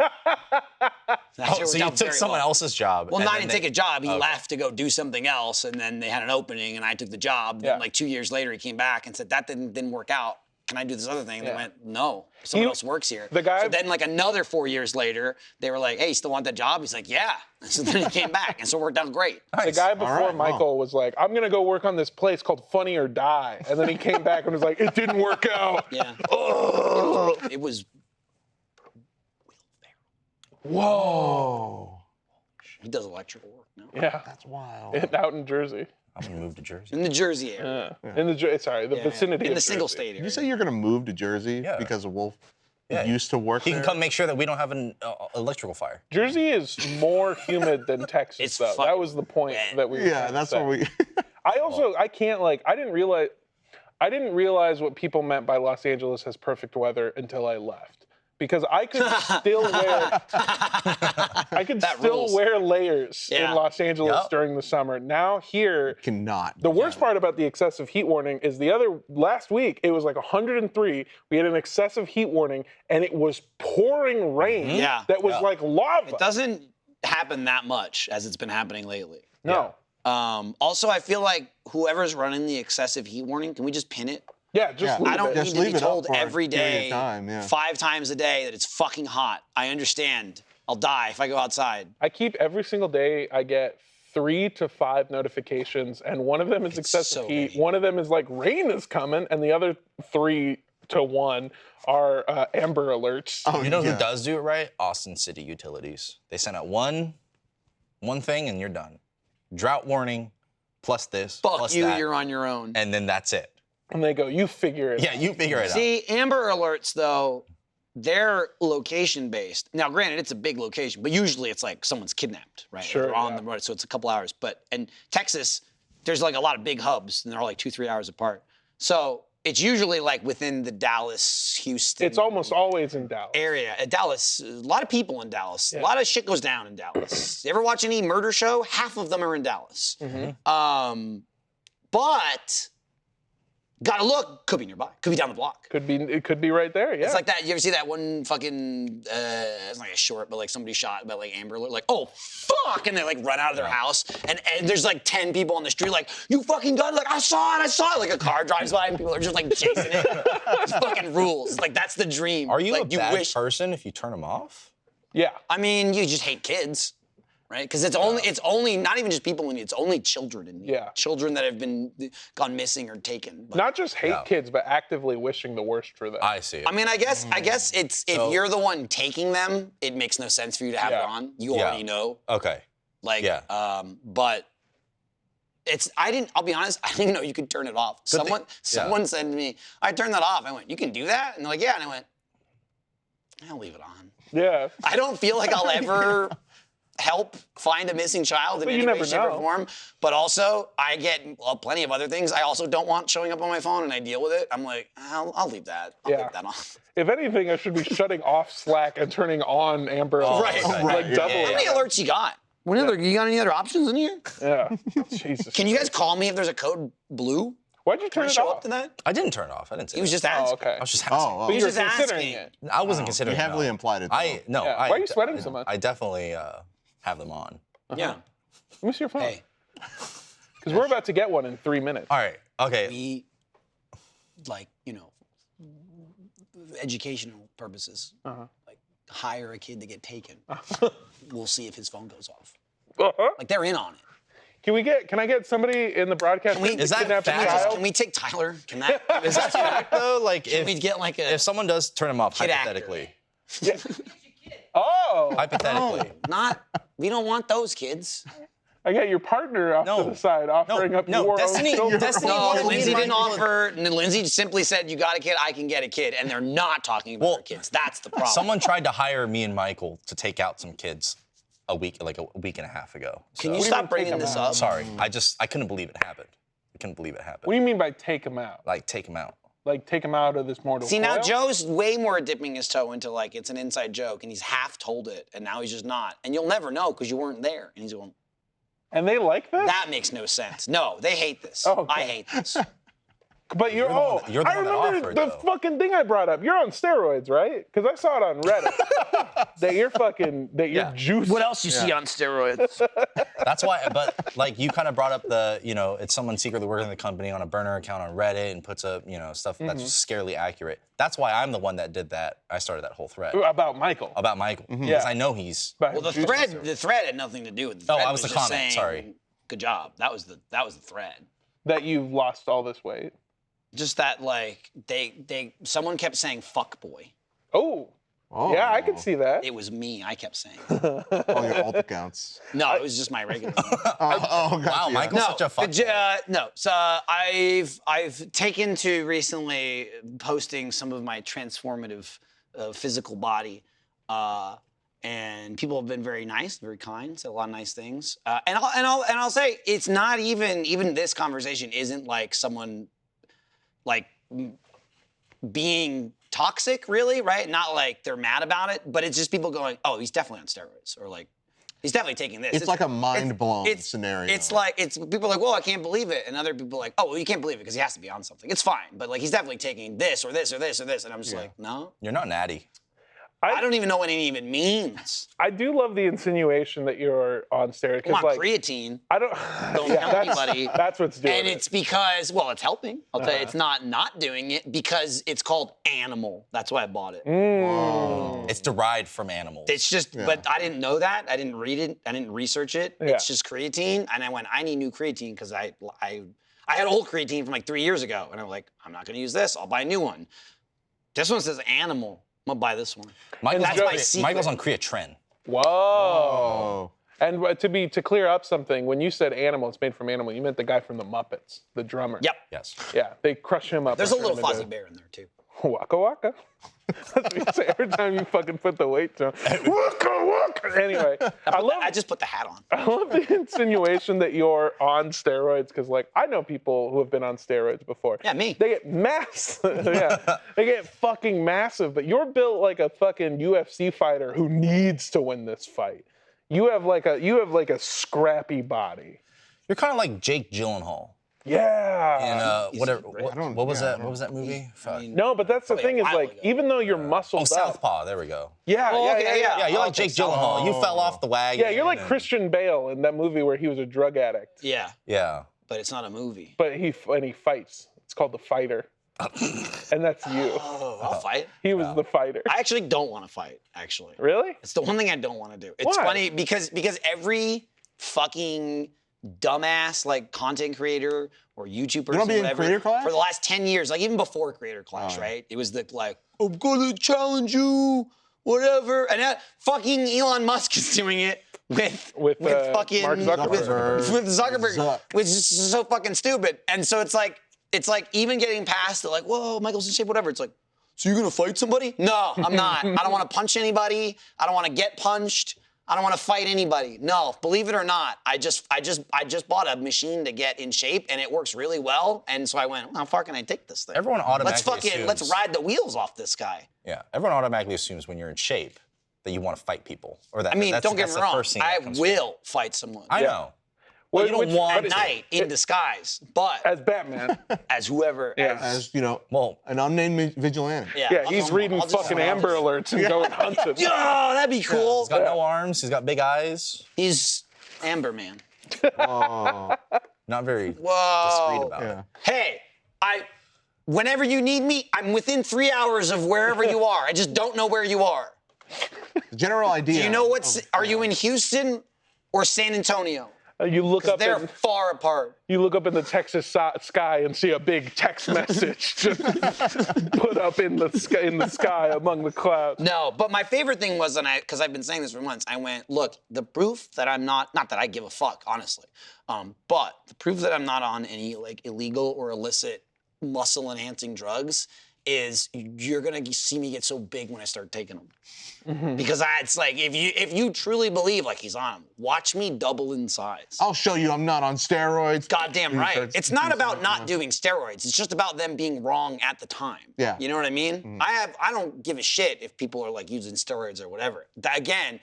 Oh, so you took someone else's job. Well, and not then didn't take a job. He Okay. left to go do something else, and then they had an opening, and I took the job. Yeah. Then, like 2 years later, he came back and said that didn't work out. Can I do this other thing? And Yeah. they went, no, someone You- else works here. the guy- So then, like another 4 years later, they were like, hey, you still want that job? He's like, yeah. So then he came back, and so it worked out great. The guy before right, wow. Michael was like, I'm going to go work on this place called Funny or Die. And then he came back and was like, it didn't work out. Yeah. It was. Whoa. He does electrical work now. Yeah. That's wild. Out in Jersey. I'm gonna move to Jersey. In the Jersey area. In the vicinity In of the single Jersey. state area. Did you say you're gonna move to Jersey Yeah. because of Wolf Yeah. used to work He there? can come make sure that we don't have an electrical fire. Jersey is more humid than Texas, It's though. That fucking was the point wet. that we were Yeah, trying to that's say. what we. I can't I didn't realize what people meant by Los Angeles has perfect weather until I left. Because I could still That rules. wear layers Yeah. in Los Angeles Yep. during the summer. Now here, Cannot. the worst part about the excessive heat warning is last week it was like 103. We had an excessive heat warning and it was pouring rain Yeah. that was like lava. It doesn't happen that much as it's been happening lately. No. Also, I feel like whoever's running the excessive heat warning, can we just pin it? Yeah, just leave I don't it. Just need to leave be it up told for a every period of day, time, yeah. 5 times a day that it's fucking hot. I understand. I'll die if I go outside. I keep every single day. I get 3 to 5 notifications, and one of them is excessive so heat. many. One of them is like rain is coming, and the other 3 to 1 are Amber Alerts. Oh, You know yeah. who does do it right? Austin City Utilities. They send out one thing and you're done. Drought warning, plus this, Fuck plus you, that, you're on your own. and then that's it. And they go, you figure it Yeah, out. you figure it out. See, Amber Alerts, though, they're location-based. Now, granted, it's a big location, but usually it's like someone's kidnapped, right? Sure, They're on yeah. the road, so it's a couple hours. But in Texas, there's like a lot of big hubs, and they're all like 2-3 hours apart. So it's usually like within the Dallas, Houston It's almost always in Dallas. area. Dallas, a lot of people in Dallas. Yeah. A lot of shit goes down in Dallas. You ever watch any murder show? Half of them are in Dallas. But gotta look. Could be nearby. Could be down the block. It could be right there. Yeah. It's like that. You ever see that one fucking? It's like a short, but like somebody shot about like Amber Alert, like oh fuck, and they like run out of their house, and there's like 10 people on the street, like you fucking gun, like I saw it. Like a car drives by and people are just like chasing it. It's fucking rules. Like that's the dream. Are you like, a bad person if you turn them off? yeah. I mean, you just hate kids, right? Because it's only not even just people in need. It's only children in need. Yeah. Children that have been gone missing or taken. But, Not just hate Yeah. kids, but actively wishing the worst for them. I see it. I mean, I guess it's if So- you're the one taking them, it makes no sense for you to have Yeah. it on. You Yeah. already know. Okay. Like, Yeah. but I'll be honest, I didn't even know you could turn it off. Good thing- Someone said to me, I turned that off. I went, you can do that? And they're like, yeah. And I went, I'll leave it on. Yeah. I don't feel like I'll ever help find a missing child in But you any way, never shape, or know. form. But also, I get plenty of other things I also don't want showing up on my phone, and I deal with it. I'm like, I'll leave that. I'll Yeah. leave that off. If anything, I should be shutting off Slack and turning on Amber Alerts. Right. Like Right. double. Yeah. How many alerts you got? You got any other options in here? Yeah. Jesus. Can you guys call me if there's a code blue? Why'd you Can turn I it show off? up to that? I didn't turn it off. I didn't say He was that. just asking. Oh, okay. I was just asking. Oh, But He you're was just considering asking. it. I wasn't considering You heavily it. implied it. Though. No. Yeah. I, Why are you sweating so much? I definitely have them on. Yeah. Let me see your phone. Hey, Because we're about to get one in 3 minutes. All right. Okay. we, like, educational purposes, like, hire a kid to get taken. We'll see if his phone goes off. Like, they're in on it. Can I get somebody in the broadcast Can we- to Is that kidnap a fast? child? Can we take Tyler? Can that? Is that fact though? Like Can we get like a if someone does turn them off, kid hypothetically, Yeah. Oh, hypothetically, we don't want those kids. I got your partner off No. to the side offering up no, your Destiny- own children. Destiny- No, wanted me Lindsay and didn't Michael- offer. And Lindsay simply said, "You got a kid, I can get a kid," and they're not talking about their kids. That's the problem. someone tried to hire me and Michael to take out some kids a week and a half ago. Can So- you stop take bringing them this out? up? Sorry, I couldn't believe it happened. I couldn't believe it happened. What do you mean by take him out? Like take them out. Like take him out of this mortal See, now coil? Joe's way more dipping his toe into like it's an inside joke, and he's half told it, and now he's just not. And you'll never know because you weren't there. And he's going, And they like this? that makes no sense. No, they hate this. Oh, okay. I hate this. But you're the one that- you're the I one that remember offered, the though. fucking thing I brought up. You're on steroids, right? Because I saw it on Reddit. that you're Yeah. juiced. What else you see on steroids? That's why, but like you kind of brought up it's someone secretly working in the company on a burner account on Reddit and puts up, stuff that's scarily accurate. That's why I'm the one that did that. I started that whole thread About Michael. about Michael because Yeah. I know he's. About Well, him juicing. the thread had nothing to do with the Oh, thread. I was the just comment, saying, sorry. Good job. That was the thread. That you've lost all this weight. Just that like someone kept saying fuck boy. Oh. Oh. Yeah, I can see that. It was me. I kept saying. All your alt accounts. No, it was just my regular. Oh, gotcha. Wow, Michael's such a fuck. No. So I've taken to recently posting some of my transformative physical body, and people have been very nice, very kind, said a lot of nice things. And I'll say it's not even this conversation isn't like someone like being toxic, really, right? Not like they're mad about it, but it's just people going, "Oh, he's definitely on steroids," or like, "He's definitely taking this." It's like a mind-blown scenario. It's like people are like, "Well, I can't believe it," and other people are like, "Oh, well, you can't believe it because he has to be on something." It's fine, but like he's definitely taking this or this or this or this, and I'm just like, "No." You're not natty. I don't even know what it even means. I do love the insinuation that you're on steroids. I'm on Like, creatine. I don't. Don't Yeah, tell anybody. That's what's doing And it. it's because, well, it's helping. I'll tell you, it's not doing it because it's called animal. That's why I bought it. It's derived from animals. It's just, but I didn't know that. I didn't read it. I didn't research it. Yeah. It's just creatine. And I went, I need new creatine because I had old creatine from like 3 years ago. And I'm like, I'm not going to use this. I'll buy a new one. This one says animal. I'm going to buy this one. That's my secret. Michael's on creatine. Whoa. And to clear up something, when you said animal, it's made from animal, you meant the guy from the Muppets, the drummer. Yep. Yes. Yeah, they crush him up. There's a and little turn him Fozzie into Bear in there too. Waka waka. That's what you say every time you fucking put the weights on. Waka waka. Anyway, I just put the hat on. I love the insinuation that you're on steroids because, like, I know people who have been on steroids before. Yeah, me. They get massive. Yeah, they get fucking massive. But you're built like a fucking UFC fighter who needs to win this fight. You have like a scrappy body. You're kind of like Jake Gyllenhaal. Yeah. And whatever. great. What was that? What was that movie? Fuck. No, but that's the Probably a thing is while like, ago. even though you're muscled up. Southpaw. There we go. Yeah, Oh, okay, yeah. Yeah, you're like Okay, Jake Gyllenhaal. You fell off the wagon. Yeah, you're like and- Christian Bale in that movie where he was a drug addict. Yeah, Yeah. but it's not a movie. But he fights. It's called The Fighter. And that's you. Oh, I'll fight. He was the fighter. I actually don't want to fight, actually. Really? It's the one thing I don't want to do. It's Why? funny because every fucking dumbass like content creator or YouTuber or don't be in whatever Creator Clash? for the last 10 years, like even before Creator Clash, right? It was the like, I'm gonna challenge you, whatever. And that fucking Elon Musk is doing it with fucking Mark Zuckerberg. with Zuckerberg, Zuck. which is so fucking stupid. And so it's like even getting past the like, whoa, Michael's in shape, whatever. It's like, so you're gonna fight somebody? No, I'm not. I don't want to punch anybody. I don't want to get punched. I don't want to fight anybody. No, believe it or not, I just bought a machine to get in shape, and it works really well. And so I went, how far can I take this thing? Everyone automatically let's assumes- ride the wheels off this guy. Yeah. Everyone automatically assumes when you're in shape that you want to fight people, or that. I mean, that's, don't get that's me the wrong. first thing I that comes will fight someone. I know. Well, you don't want at to. night in disguise, but As Batman. as whoever. Yeah. As Well, an unnamed vigilante. Yeah, he's reading I'll just- fucking Amber Alerts and going hunting. Yo, that'd be cool. he's got no arms. He's got big eyes. He's Amber Man. Oh, Not very Whoa. discreet about it. yeah. Hey, whenever you need me, I'm within 3 hours of wherever you are. I just don't know where you are. The general idea. Do you know are you in Houston or San Antonio? You look up They're in, far apart. you look up in the Texas sky and see a big text message just put up in the sky among the clouds. No, but my favorite thing was, because I've been saying this for months, I went, look, the proof that I'm not that I give a fuck, honestly, but the proof that I'm not on any like illegal or illicit muscle enhancing drugs is you're gonna see me get so big when I start taking them. Because it's like, if you truly believe like he's on them, watch me double in size. I'll show you I'm not on steroids. Goddamn right. It's not about not doing steroids. It's just about them being wrong at the time. Yeah. You know what I mean? I don't give a shit if people are like using steroids or whatever. Again,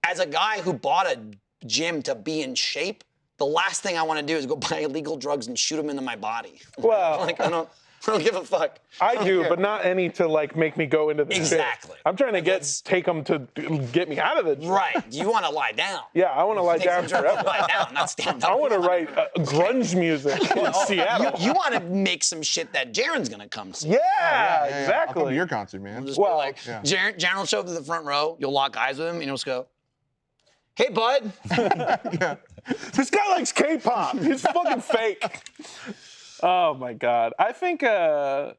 as a guy who bought a gym to be in shape, the last thing I want to do is go buy illegal drugs and shoot them into my body. Well, Like I don't give a fuck. I do, but not any to like make me go into the Exactly. shit. I'm trying to take them to get me out of the gym. Right. You want to lie down. Yeah, I want to lie Take down some drugs, forever. lie down, not stand up. I want to write grunge music in Seattle. You want to make some shit that Jaren's gonna come see. Yeah, Yeah, I'll come exactly. to your concert, man. Just Well, be like, yeah. Jaren will show up to the front row. You'll lock eyes with him, and you'll just go, "Hey, bud." This guy likes K-pop. He's fucking fake. Oh my god. I think I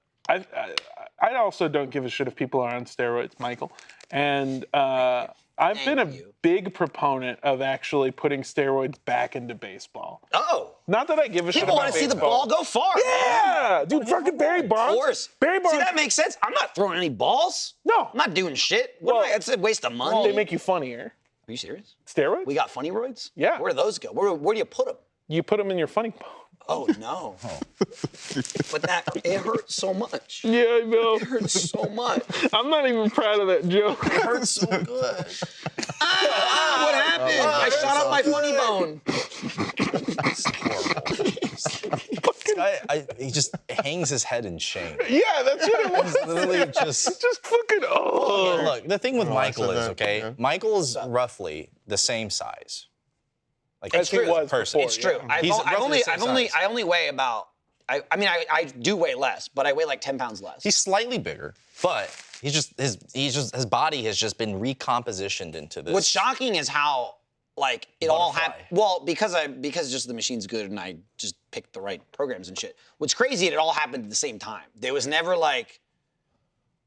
also don't give a shit if people are on steroids, Michael. And I've been a Thank you. big proponent of actually putting steroids back into baseball. Oh, Not that I give a shit people about want to see the baseball. ball go far. Yeah, dude, fucking Barry Bonds. Of course. Barry Bonds. See, that makes sense. I'm not throwing any balls. No. I'm not doing shit. Well, It's a waste of money. They make you funnier. Are you serious? Steroids? We got funny roids? Yeah. Where do those go? Where do you put them? You put them in your funny bone. Oh, no. But it hurts so much. Yeah, I know. It hurts so much. I'm not even proud of that joke. It hurts so good. What happened? I shot up my funny bone. It's horrible. Fucking he just hangs his head in shame. Yeah, that's what it was. He's literally just. It's just fucking, oh. Look, the thing with Michael is, that, okay, yeah. Michael is roughly the same size. Like As he was person. before, It's true. yeah. He's roughly the same size. I only weigh about. I mean, I do weigh less, but I weigh like 10 pounds less. He's slightly bigger, but his body has just been recompositioned into this. What's shocking is how like it all Butterfly. happened. Well, because just the machine's good and I just picked the right programs and shit. What's crazy, it all happened at the same time. There was never like,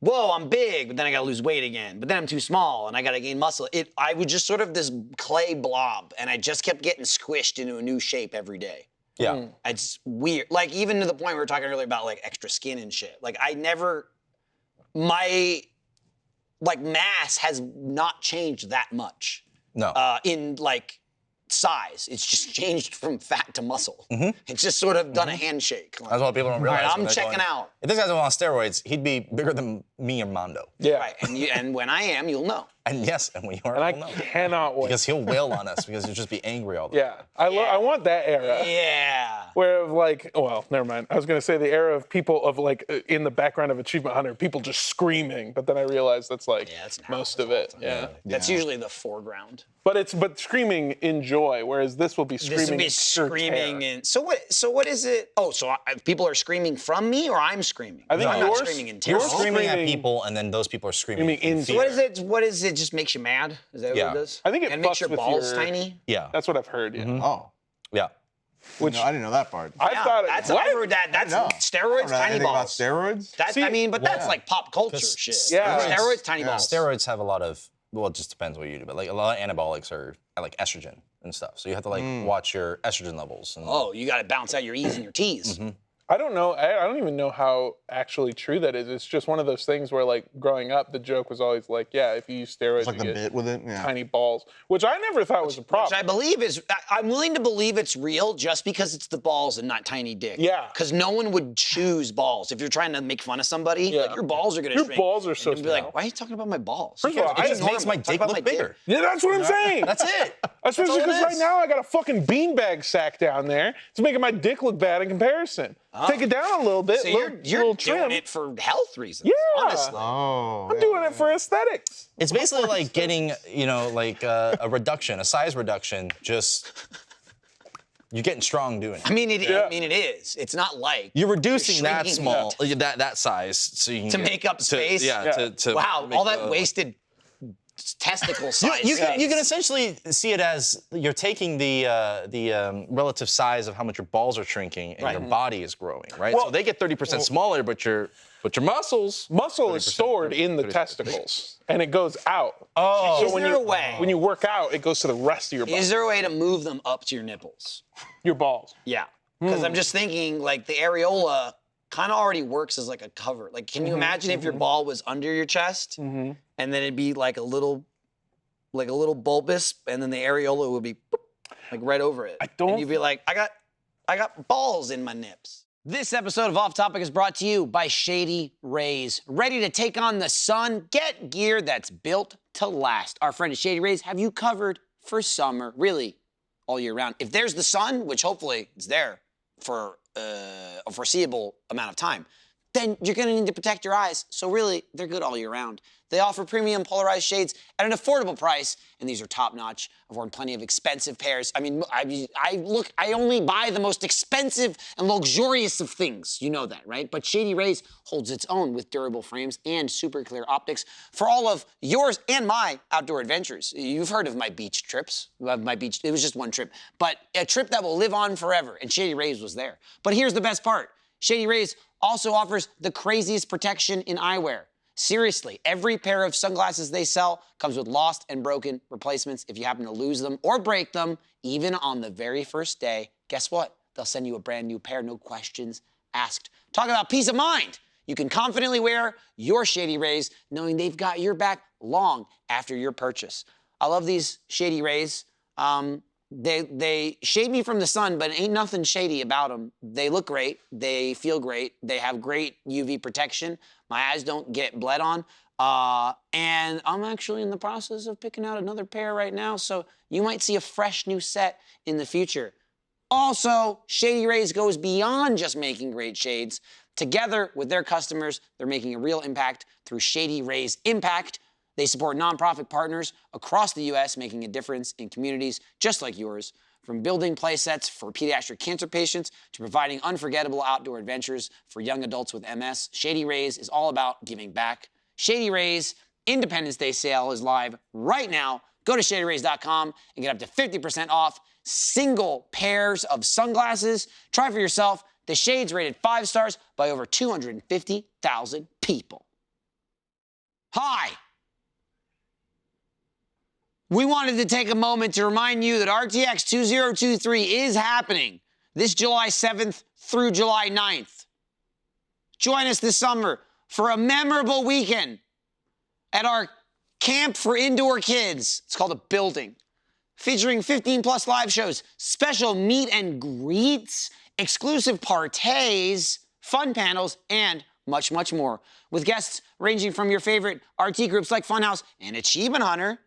whoa, I'm big, but then I gotta lose weight again. But then I'm too small and I gotta gain muscle. I was just sort of this clay blob, and I just kept getting squished into a new shape every day. Yeah. It's weird. Like, even to the point we were talking earlier about like extra skin and shit. Like, my like mass has not changed that much. No. In like size. It's just changed from fat to muscle. It's just sort of done a handshake. Like, That's what people don't all realize. right, when I'm they're checking going, out. If this guy's on steroids, he'd be bigger than me and Mondo. Yeah. Right, and when I am, you'll know. And yes, and we are. And I we'll know. cannot wait. Because he'll wail on us because he'll just be angry all the time. Yeah. I want that era. Yeah. Where of like, well, never mind. I was gonna say the era of people of like in the background of Achievement Hunter, people just screaming, but then I realized that's like that's now most of it. Yeah. That's usually the foreground. But screaming in joy, whereas this will be screaming. This would be in sheer screaming terror. and so what is it? Oh, so people are screaming from me, or I'm screaming? I think I'm not yours- screaming in terror. yours You're screaming at screaming- people, and then those people are screaming Screaming in in fear. What is it? What is it? Just makes you mad? Is that Yeah. what it does? I think it and makes fucks your with balls your- tiny. Yeah. That's what I've heard. Yeah. Oh, Yeah. Which no, I didn't know that part. I Yeah, thought that's what? I heard that. That's No. steroids, I don't know tiny anything about balls. steroids. That's See, I mean, but that's yeah. like pop culture 'Cause shit. Yeah. Steroids, tiny Yeah. balls. Steroids have a lot of, well, it just depends what you do, but like a lot of anabolics are like estrogen and stuff. So you have to like watch your estrogen levels. And, Oh, you got to balance out your E's and your T's. I don't know. I don't even know how actually true that is. It's just one of those things where, like, growing up, the joke was always like, yeah, if you use steroids, It's like you the get bit with it. Yeah. tiny balls, which I never thought was a problem. Which I believe is, I'm willing to believe it's real just because it's the balls and not tiny dick. Yeah. Because no one would choose balls. If you're trying to make fun of somebody, Yeah. like, your balls are going to Your shrink. balls are so And you'd be like, small. why are you talking about my balls? First of all, it just It's makes my normal. Talk dick about look my bigger. Yeah, that's what I'm saying. That's it. Especially all it because right is. now I got a fucking beanbag sack down there. It's making my dick look bad in comparison. Take it down a little bit. So little you're trim. doing it for health reasons. Yeah. Honestly. Oh. I'm doing it for aesthetics. It's basically like getting, you know, like a reduction, a size reduction. Just you're getting strong doing it. I mean, Yeah. it is. It's not like You're reducing that shrinking small, that size, so you can to get- make up space. Yeah. To Wow, make all that the- wasted testicle size. You space. can essentially see it as you're taking the relative size of how much your balls are shrinking and your body is growing, right? Well- so they get 30% smaller, but your muscles. Muscle is stored in the 30%. testicles, and it goes out. Oh, Is there a way? When you work out, it goes to the rest of your body. Is there a way to move them up to your nipples? Your balls. Yeah. Because I'm just thinking, like, the areola kind of already works as like a cover. Like, can you imagine if your ball was under your chest, and then it'd be like a little bulbous, and then the areola would be boop, like right over it. don't- And you'd be like, I got balls in my nips. This episode of Off Topic is brought to you by Shady Rays. Ready to take on the sun? Get gear that's built to last. Our friend at Shady Rays have you covered for summer, really all year round. If there's the sun, which hopefully is there for a foreseeable amount of time, then you're gonna need to protect your eyes. So really, they're good all year round. They offer premium polarized shades at an affordable price, and these are top notch. I've worn plenty of expensive pairs. I mean, I only buy the most expensive and luxurious of things. You know that, right? But Shady Rays holds its own with durable frames and super clear optics for all of yours and my outdoor adventures. You've heard of my beach trips. It was just one trip, but a trip that will live on forever, and Shady Rays was there. But here's the best part. Shady Rays also offers the craziest protection in eyewear. Seriously, every pair of sunglasses they sell comes with lost and broken replacements. If you happen to lose them or break them, even on the very first day, guess what? They'll send you a brand new pair, no questions asked. Talk about peace of mind. You can confidently wear your Shady Rays knowing they've got your back long after your purchase. I love these Shady Rays. They shade me from the sun, but ain't nothing shady about them. They look great. They feel great. They have great UV protection. My eyes don't get bled on. And I'm actually in the process of picking out another pair right now, so you might see a fresh new set in the future. Also, Shady Rays goes beyond just making great shades. Together with their customers, they're making a real impact through Shady Rays Impact. They support nonprofit partners across the U.S., making a difference in communities just like yours. From building play sets for pediatric cancer patients to providing unforgettable outdoor adventures for young adults with MS, Shady Rays is all about giving back. Shady Rays Independence Day sale is live right now. Go to shadyrays.com and get up to 50% off single pairs of sunglasses. Try for yourself. The shades rated 5 stars by over 250,000 people. Hi. We wanted to take a moment to remind you that RTX 2023 is happening this July 7th through July 9th. Join us this summer for a memorable weekend at our camp for indoor kids. It's called A Building, featuring 15+ live shows, special meet and greets, exclusive parties, fun panels, and much, much more. With guests ranging from your favorite RT groups like Funhouse and Achievement Hunter,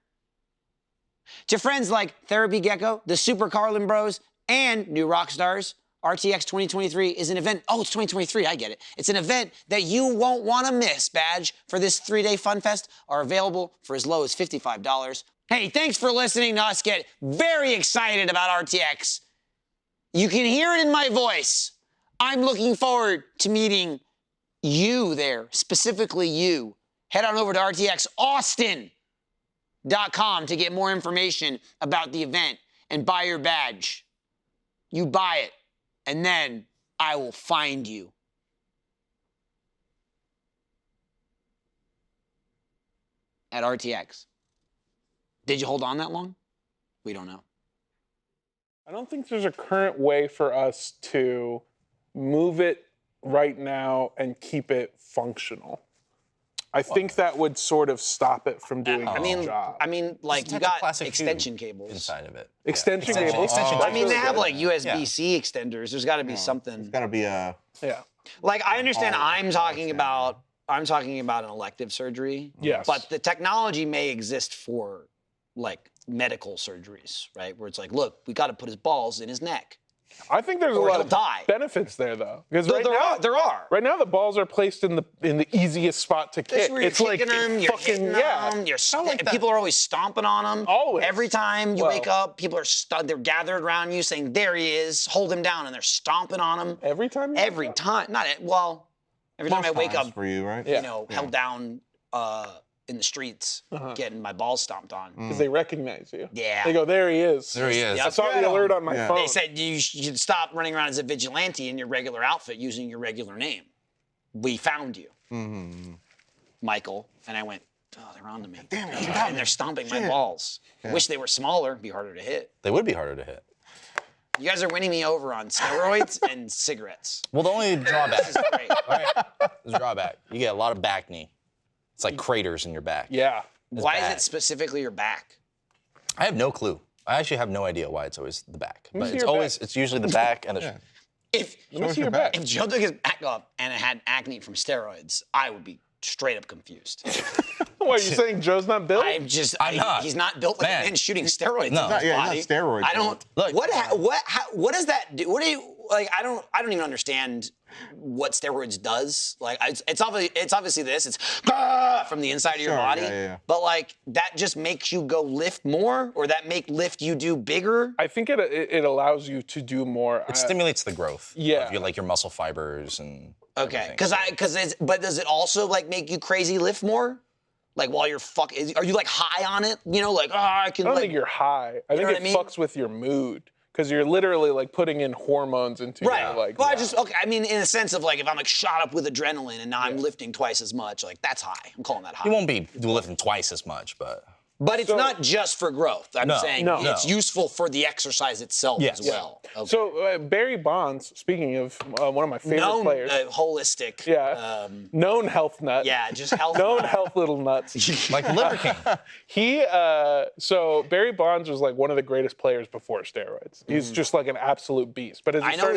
to friends like Therapy Gecko, the Super Carlin Bros, and New Rockstars. RTX 2023 is an event. Oh, it's 2023, I get it. It's an event that you won't want to miss. Badge for this 3-day fun fest are available for as low as $55. Hey, thanks for listening to us get very excited about RTX. You can hear it in my voice. I'm looking forward to meeting you there, specifically you. Head on over to rtxaustin.com to get more information about the event and buy your badge. You buy it, and then I will find you. At RTX. Did you hold on that long? We don't know. I don't think there's a current way for us to move it right now and keep it functional. I think that would sort of stop it from doing its job. I mean, like, you got extension cables inside of it. Extension cables? Extension I mean, they have, like, Yeah. USB-C extenders. There's got to be something. It's got to be a. Yeah. Like, I understand I'm talking about an elective surgery. Yes. But the technology may exist for, like, medical surgeries, right? Where it's like, look, we got to put his balls in his neck. I think there's a Or lot he'll of die. benefits there, though. Because There are. Right now, the balls are placed in the easiest spot to kick. You're kicking them, you're hitting them, people are always stomping on them. Always. Every time you wake up, people are they're gathered around you saying, there he is, hold him down, and they're stomping on him. Every time? Every time. Every time I wake up, for you, right? Yeah. held down in the streets, getting my balls stomped on. Because they recognize you. Yeah. They go, there he is. There he is. Yeah. I saw the alert on my phone. They said you should stop running around as a vigilante in your regular outfit using your regular name. We found you, Michael. And I went, oh, they're on to me. Damn it, And they're stomping my balls. Wish they were smaller, be harder to hit. They would be harder to hit. You guys are winning me over on steroids and cigarettes. Well, the only drawback This is great. is drawback. You get a lot of back knee. It's like craters in your back. Yeah. Why is bad. it specifically your back? I have no clue. I actually have no idea why it's always the back. me But see it's your always, it's usually the back and the. Yeah. If Let me see your back. If Joe took his back up and it had acne from steroids, I would be straight up confused. What, are you saying Joe's not built? I'm not. He's not built like a Man. man shooting steroids No. in his Yeah, body. he's not steroid I don't. Look. What does that do? What do you like? I don't even understand what steroids does. Like, it's obviously this. It's from the inside of your Sure, body. yeah. But like that just makes you go lift more, or that lift you do bigger. I think it allows you to do more. It stimulates the growth. Yeah. Of your muscle fibers and. Okay, everything. but does it also like make you crazy lift more? Like while you're are you like high on it? You know, like I can. I don't like, think you're high. I think know it what I mean? fucks with your mood because you're literally like putting in hormones into Right. your like. Well, I mean, in a sense of like, if I'm like shot up with adrenaline and now I'm lifting twice as much, like that's high. I'm calling that high. You won't be lifting twice as much, but. But it's not just for growth. I'm saying No. it's useful for the exercise itself Yes. as well. Okay. So Barry Bonds, speaking of one of my favorite known players, holistic. known health nut. Yeah, just health. Known health little nuts. Like the Liver King. So Barry Bonds was like one of the greatest players before steroids. He's just like an absolute beast. But as I know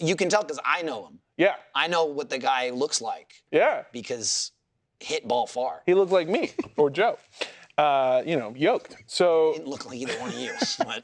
you can tell because I know him. Yeah, I know what the guy looks like yeah. because hit ball far. He looked like me or Joe. yoked. So Didn't look like either one of you. But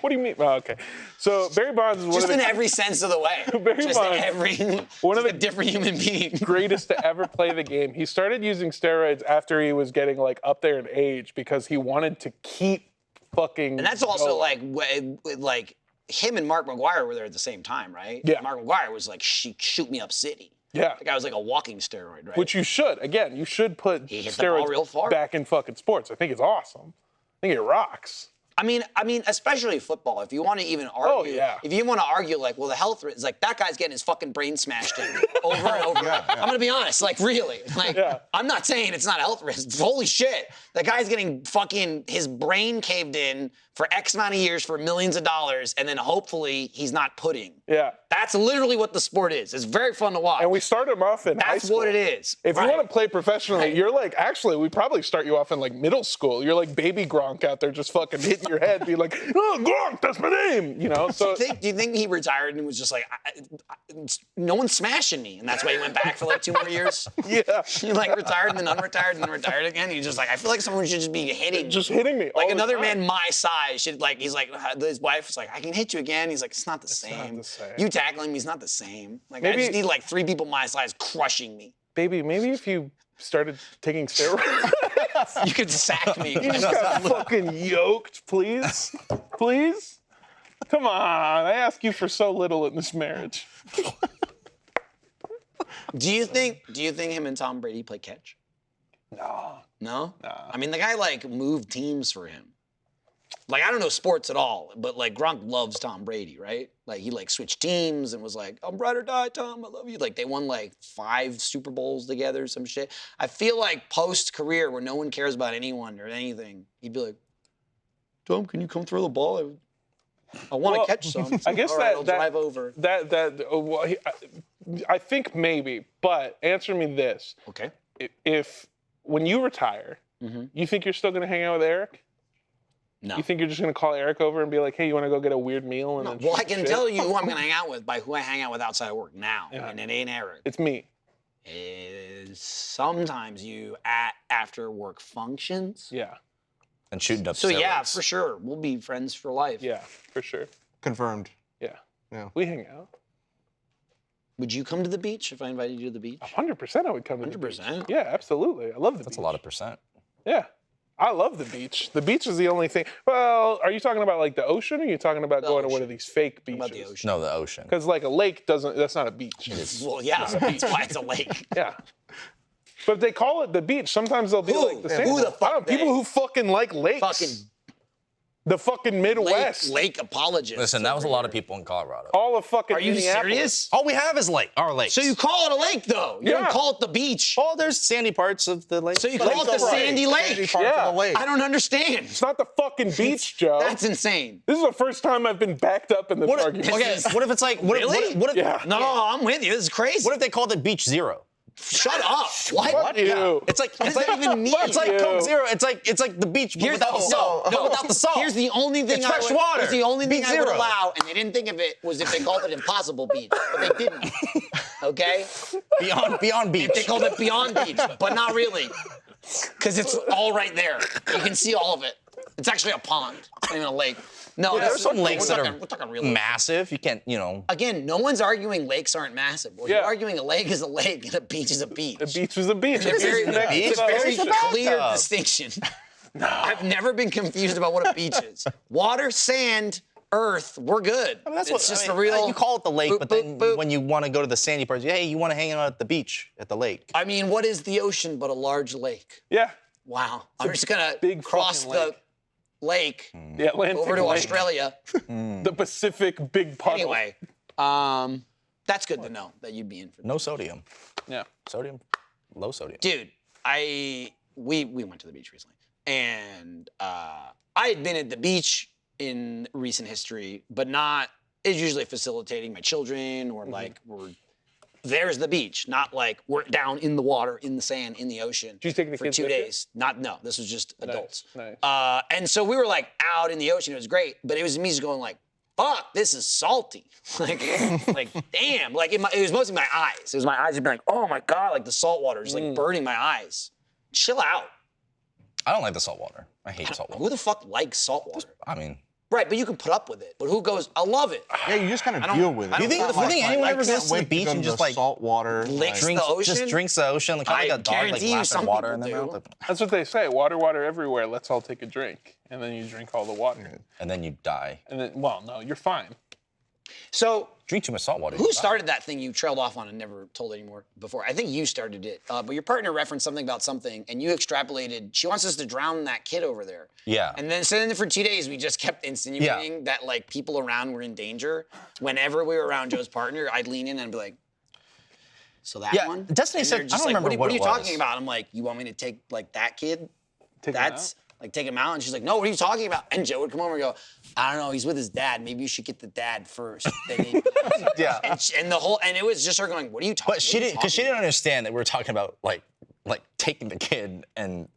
what do you mean? Oh, okay. So Barry Bonds is one just of in the every sense of the way. Barry Just Bonds, one of a the different human being. greatest to ever play the game. He started using steroids after he was getting like up there in age because he wanted to keep fucking. And that's also going. like him and Mark McGuire were there at the same time, right? Yeah. Mark McGuire was like shoot me up city. Yeah. The guy was like a walking steroid, right? Which you should. Again, you should put He hit the ball real steroids far. back in fucking sports. I think it's awesome. I think it rocks. I mean, especially football. If you want to even argue, yeah. if you want to argue like, well, the health is like that guy's getting his fucking brain smashed in over and over. I'm gonna be honest, like really, like I'm not saying it's not health risk. Holy shit, that guy's getting fucking his brain caved in for X amount of years for millions of dollars, and then hopefully he's not pudding. Yeah. That's literally what the sport is. It's very fun to watch. And we start him off in high That's school. what it is. If you want to play professionally, you're like, actually, we probably start you off in like middle school. You're like baby Gronk out there just fucking hitting your head, be like, oh, Gronk, that's my name. You know, so. Do you think he retired and was just like, no one's smashing me, and that's why he went back for like 2 more years? Yeah. He like retired and then unretired and then retired again. He's just like, I feel like someone should just be hitting. Just hitting me. Like all the another time. man my size should like. He's like, his wife was like, I can hit you again. He's like, it's not the same. the same. You tackling me is not the same. Like I Maybe- just need like 3 people my size crushing me. Baby, maybe if you started taking steroids, You could sack me. you just got fucking yoked, please? Please? Come on, I ask you for so little in this marriage. Do you think him and Tom Brady play catch? No. No? I mean, the guy like moved teams for him. Like, I don't know sports at all, but like Gronk loves Tom Brady, right? Like he like switched teams and was like, I'm ride or die, Tom, I love you. Like they won like 5 Super Bowls together, some shit. I feel like post-career where no one cares about anyone or anything, he'd be like, Tom, can you come throw the ball? I want to catch some. I guess All right, I'll drive that over. I think maybe, but answer me this. Okay. If when you retire, you think you're still going to hang out with Eric? No. You think you're just going to call Eric over and be like, hey, you want to go get a weird meal? And then Well, I shoot can shit? tell you who I'm going to hang out with by who I hang out with outside of work now, and it ain't Eric. It's me. Is sometimes you at after work functions. Yeah. And shooting up So yeah, steroids. for sure, we'll be friends for life. Yeah, for sure. Confirmed. Yeah. Yeah. We hang out. Would you come to the beach if I invited you to the beach? 100% I would come to the beach. 100%. Yeah, absolutely. I love the beach. That's a lot of percent. Yeah. I love the beach. The beach is the only thing. Well, are you talking about like the ocean or are you talking about going to one of these fake beaches? About the ocean. No, the ocean. Because like a lake that's not a beach. Well, yeah, that's why it's a lake. Yeah. But if they call it the beach, sometimes they'll be Who? like the same. Who the I fuck don't know, people they? who fucking like lakes. Fucking The fucking Midwest. lake apologists. Listen, that was a over lot here. of people in Colorado. All of fucking Are you Minneapolis. serious? All we have is our lake. So you call it a lake though? You Yeah. don't call it the beach. Oh, there's sandy parts of the lake. So you call it the sandy lake? Parts Yeah. of the lake. I don't understand. It's not the fucking beach, Joe. That's insane. This is the first time I've been backed up in this What if, argument. okay, what if it's like, what, Really? what if, Yeah. No, I'm with you. This is crazy. what if they called it Beach Zero? Shut up. What? Fuck you. It's like, What does that even mean? It's like you. Coke Zero. It's like the beach, but without the salt. But without the salt. Here's the only thing It's I fresh would, water. Here's the only thing Beach I would Zero. allow, and they didn't think of it, was if they called it Impossible Beach, but they didn't. Okay? Beyond beach. If they called it Beyond Beach, but not really. Because it's all right there. You can see all of it. It's actually a pond, not even a lake. No, There's that's- some lakes we're that talking, we're talking real. massive. You can't, Again, no one's arguing lakes aren't massive. We're Yeah. arguing a lake is a lake and a beach is a beach. The beach is a beach. It's a very, It's next to it's the a very ocean. clear bathtub. distinction. I've never been confused about what a beach is. Water, sand, earth, we're good. That's it's what, just I mean, the real. You call it the lake, boop, but boop, then boop. when you want to go to the sandy parts, hey, you want to hang out at the beach, at the lake. I mean, what is the ocean but a large lake? Yeah. Wow. I'm just gonna big cross fucking the lake. lake The Atlantic over to Lake. Australia. The Pacific big puddle. Anyway, that's good to know that you'd be in for that. No sodium. Yeah. Sodium, low sodium. Dude, we went to the beach recently, and I had been at the beach in recent history, but not. It's usually facilitating my children or like there's the beach, not like we're down in the water, in the sand, in the ocean Did you take the for kids 2 with you? days. No, this was just adults. Nice. And so we were like out in the ocean. It was great, but it was me just going like, "Fuck, this is salty." like damn. Like it was mostly my eyes. It was my eyes being like, "Oh my god!" Like the salt water just like burning my eyes. Chill out. I don't like the salt water. I hate salt water. Who the fuck likes salt water? I mean, Right, but you can put up with it. But who goes, I love it. Yeah, you just kind of deal with it. I don't It's not think- you think anyone I ever can't goes to the wait beach go and to just, the like, salt water? licks like- the ocean? just drinks the ocean, like, kind I of like a dog, like guarantee you lapping some water in their people mouth. do. That's what they say. Water everywhere. Let's all take a drink, and then you drink all the water, And then you die. and then well, no, you're fine. So Drink too much salt water. who you die. started that thing you trailed off on and never told anymore before? I think you started it. But your partner referenced something about something, and you extrapolated, she wants us to drown that kid over there. Yeah. And then, so then for 2 days, we just kept insinuating that, like, people around were in danger. Whenever we were around Joe's partner, I'd lean in and be like, so that Yeah, one? Destiny And said- they're I just don't like, remember what what are it you was. talking about? I'm like, you want me to take, like, that kid? Take him That's, out? like, take him out? And she's like, no, what are you talking about? And Joe would come over and go, I don't know, he's with his dad. Maybe you should get the dad first. Yeah. And the whole, and it was just her going, what are you talking about? But she didn't, because she didn't understand that we were talking about like taking the kid and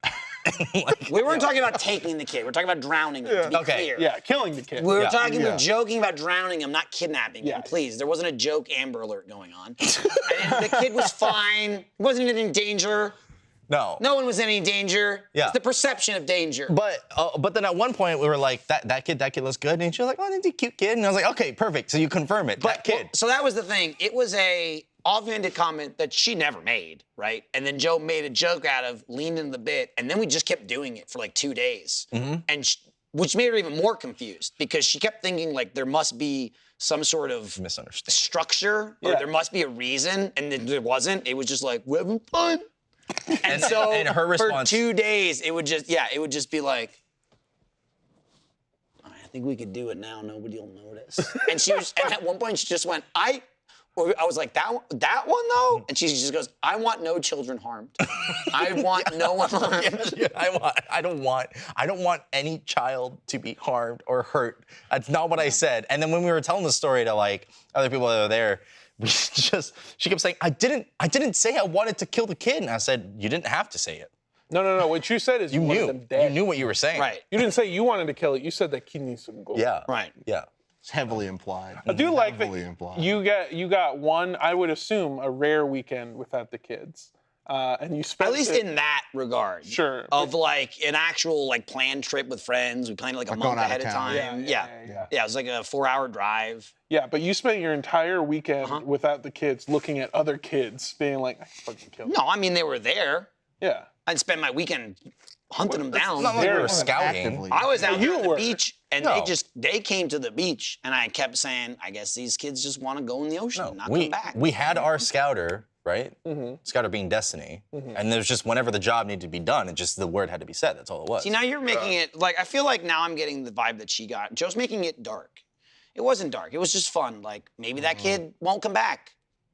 like. We weren't talking about taking the kid. We're talking about drowning him, to be Okay. clear. Yeah, killing the kid. We were Yeah. talking, we Yeah. were joking about drowning him, not kidnapping Yeah. him. Please, there wasn't a joke Amber Alert going on. And the kid was fine. He wasn't in any danger. No. No one was in any danger. Yeah. It's the perception of danger. But then at one point we were like, that kid looks good, and she was like, oh, that's a cute kid, and I was like, okay, perfect. So you confirm it, that kid. So that was the thing. It was a offhanded comment that she never made, right? And then Joe made a joke out of, leaned into the bit, and then we just kept doing it for like 2 days. And which made her even more confused because she kept thinking like there must be some sort of Misunderstand. structure or Yeah. there must be a reason, and then there wasn't. It was just like, we're having fun. And so and her response- for 2 days, it would just be like, I think we could do it now. Nobody will notice. And and at one point she just went, I was like, that one though? And she just goes, I want no children harmed. I want no one harmed. Yeah, I don't want any child to be harmed or hurt. That's not what I said. And then when we were telling the story to like other people that were there, she kept saying, I didn't say I wanted to kill the kid. And I said, you didn't have to say it. No. What you said is You wanted knew. them dead. You knew what you were saying. Right. You didn't say you wanted to kill it. You said that kid needs some gold. Yeah. Right. Yeah. It's heavily implied. I do like that Heavily implied. you got one, I would assume, a rare weekend without the kids. And you spent At least in that regard. Sure. Of like an actual like planned trip with friends. We planned it like a Like month going out ahead of of town. time. Yeah. Yeah, it was like a 4-hour drive. Yeah, but you spent your entire weekend without the kids looking at other kids being like, I can fucking kill them. No, I mean they were there. Yeah. I'd spend my weekend hunting them down. Not like we Very were scouting. actively. I was out you there on the were. beach, and No. they came to the beach, and I kept saying, I guess these kids just want to go in the ocean and not we come back. we had our scouter, right? Scouter being Destiny, and there's just whenever the job needed to be done, it just the word had to be said. That's all it was. See, now you're making it, like, I feel like now I'm getting the vibe that she got. Joe's making it dark. It wasn't dark. It was just fun. Like, maybe that kid won't come back,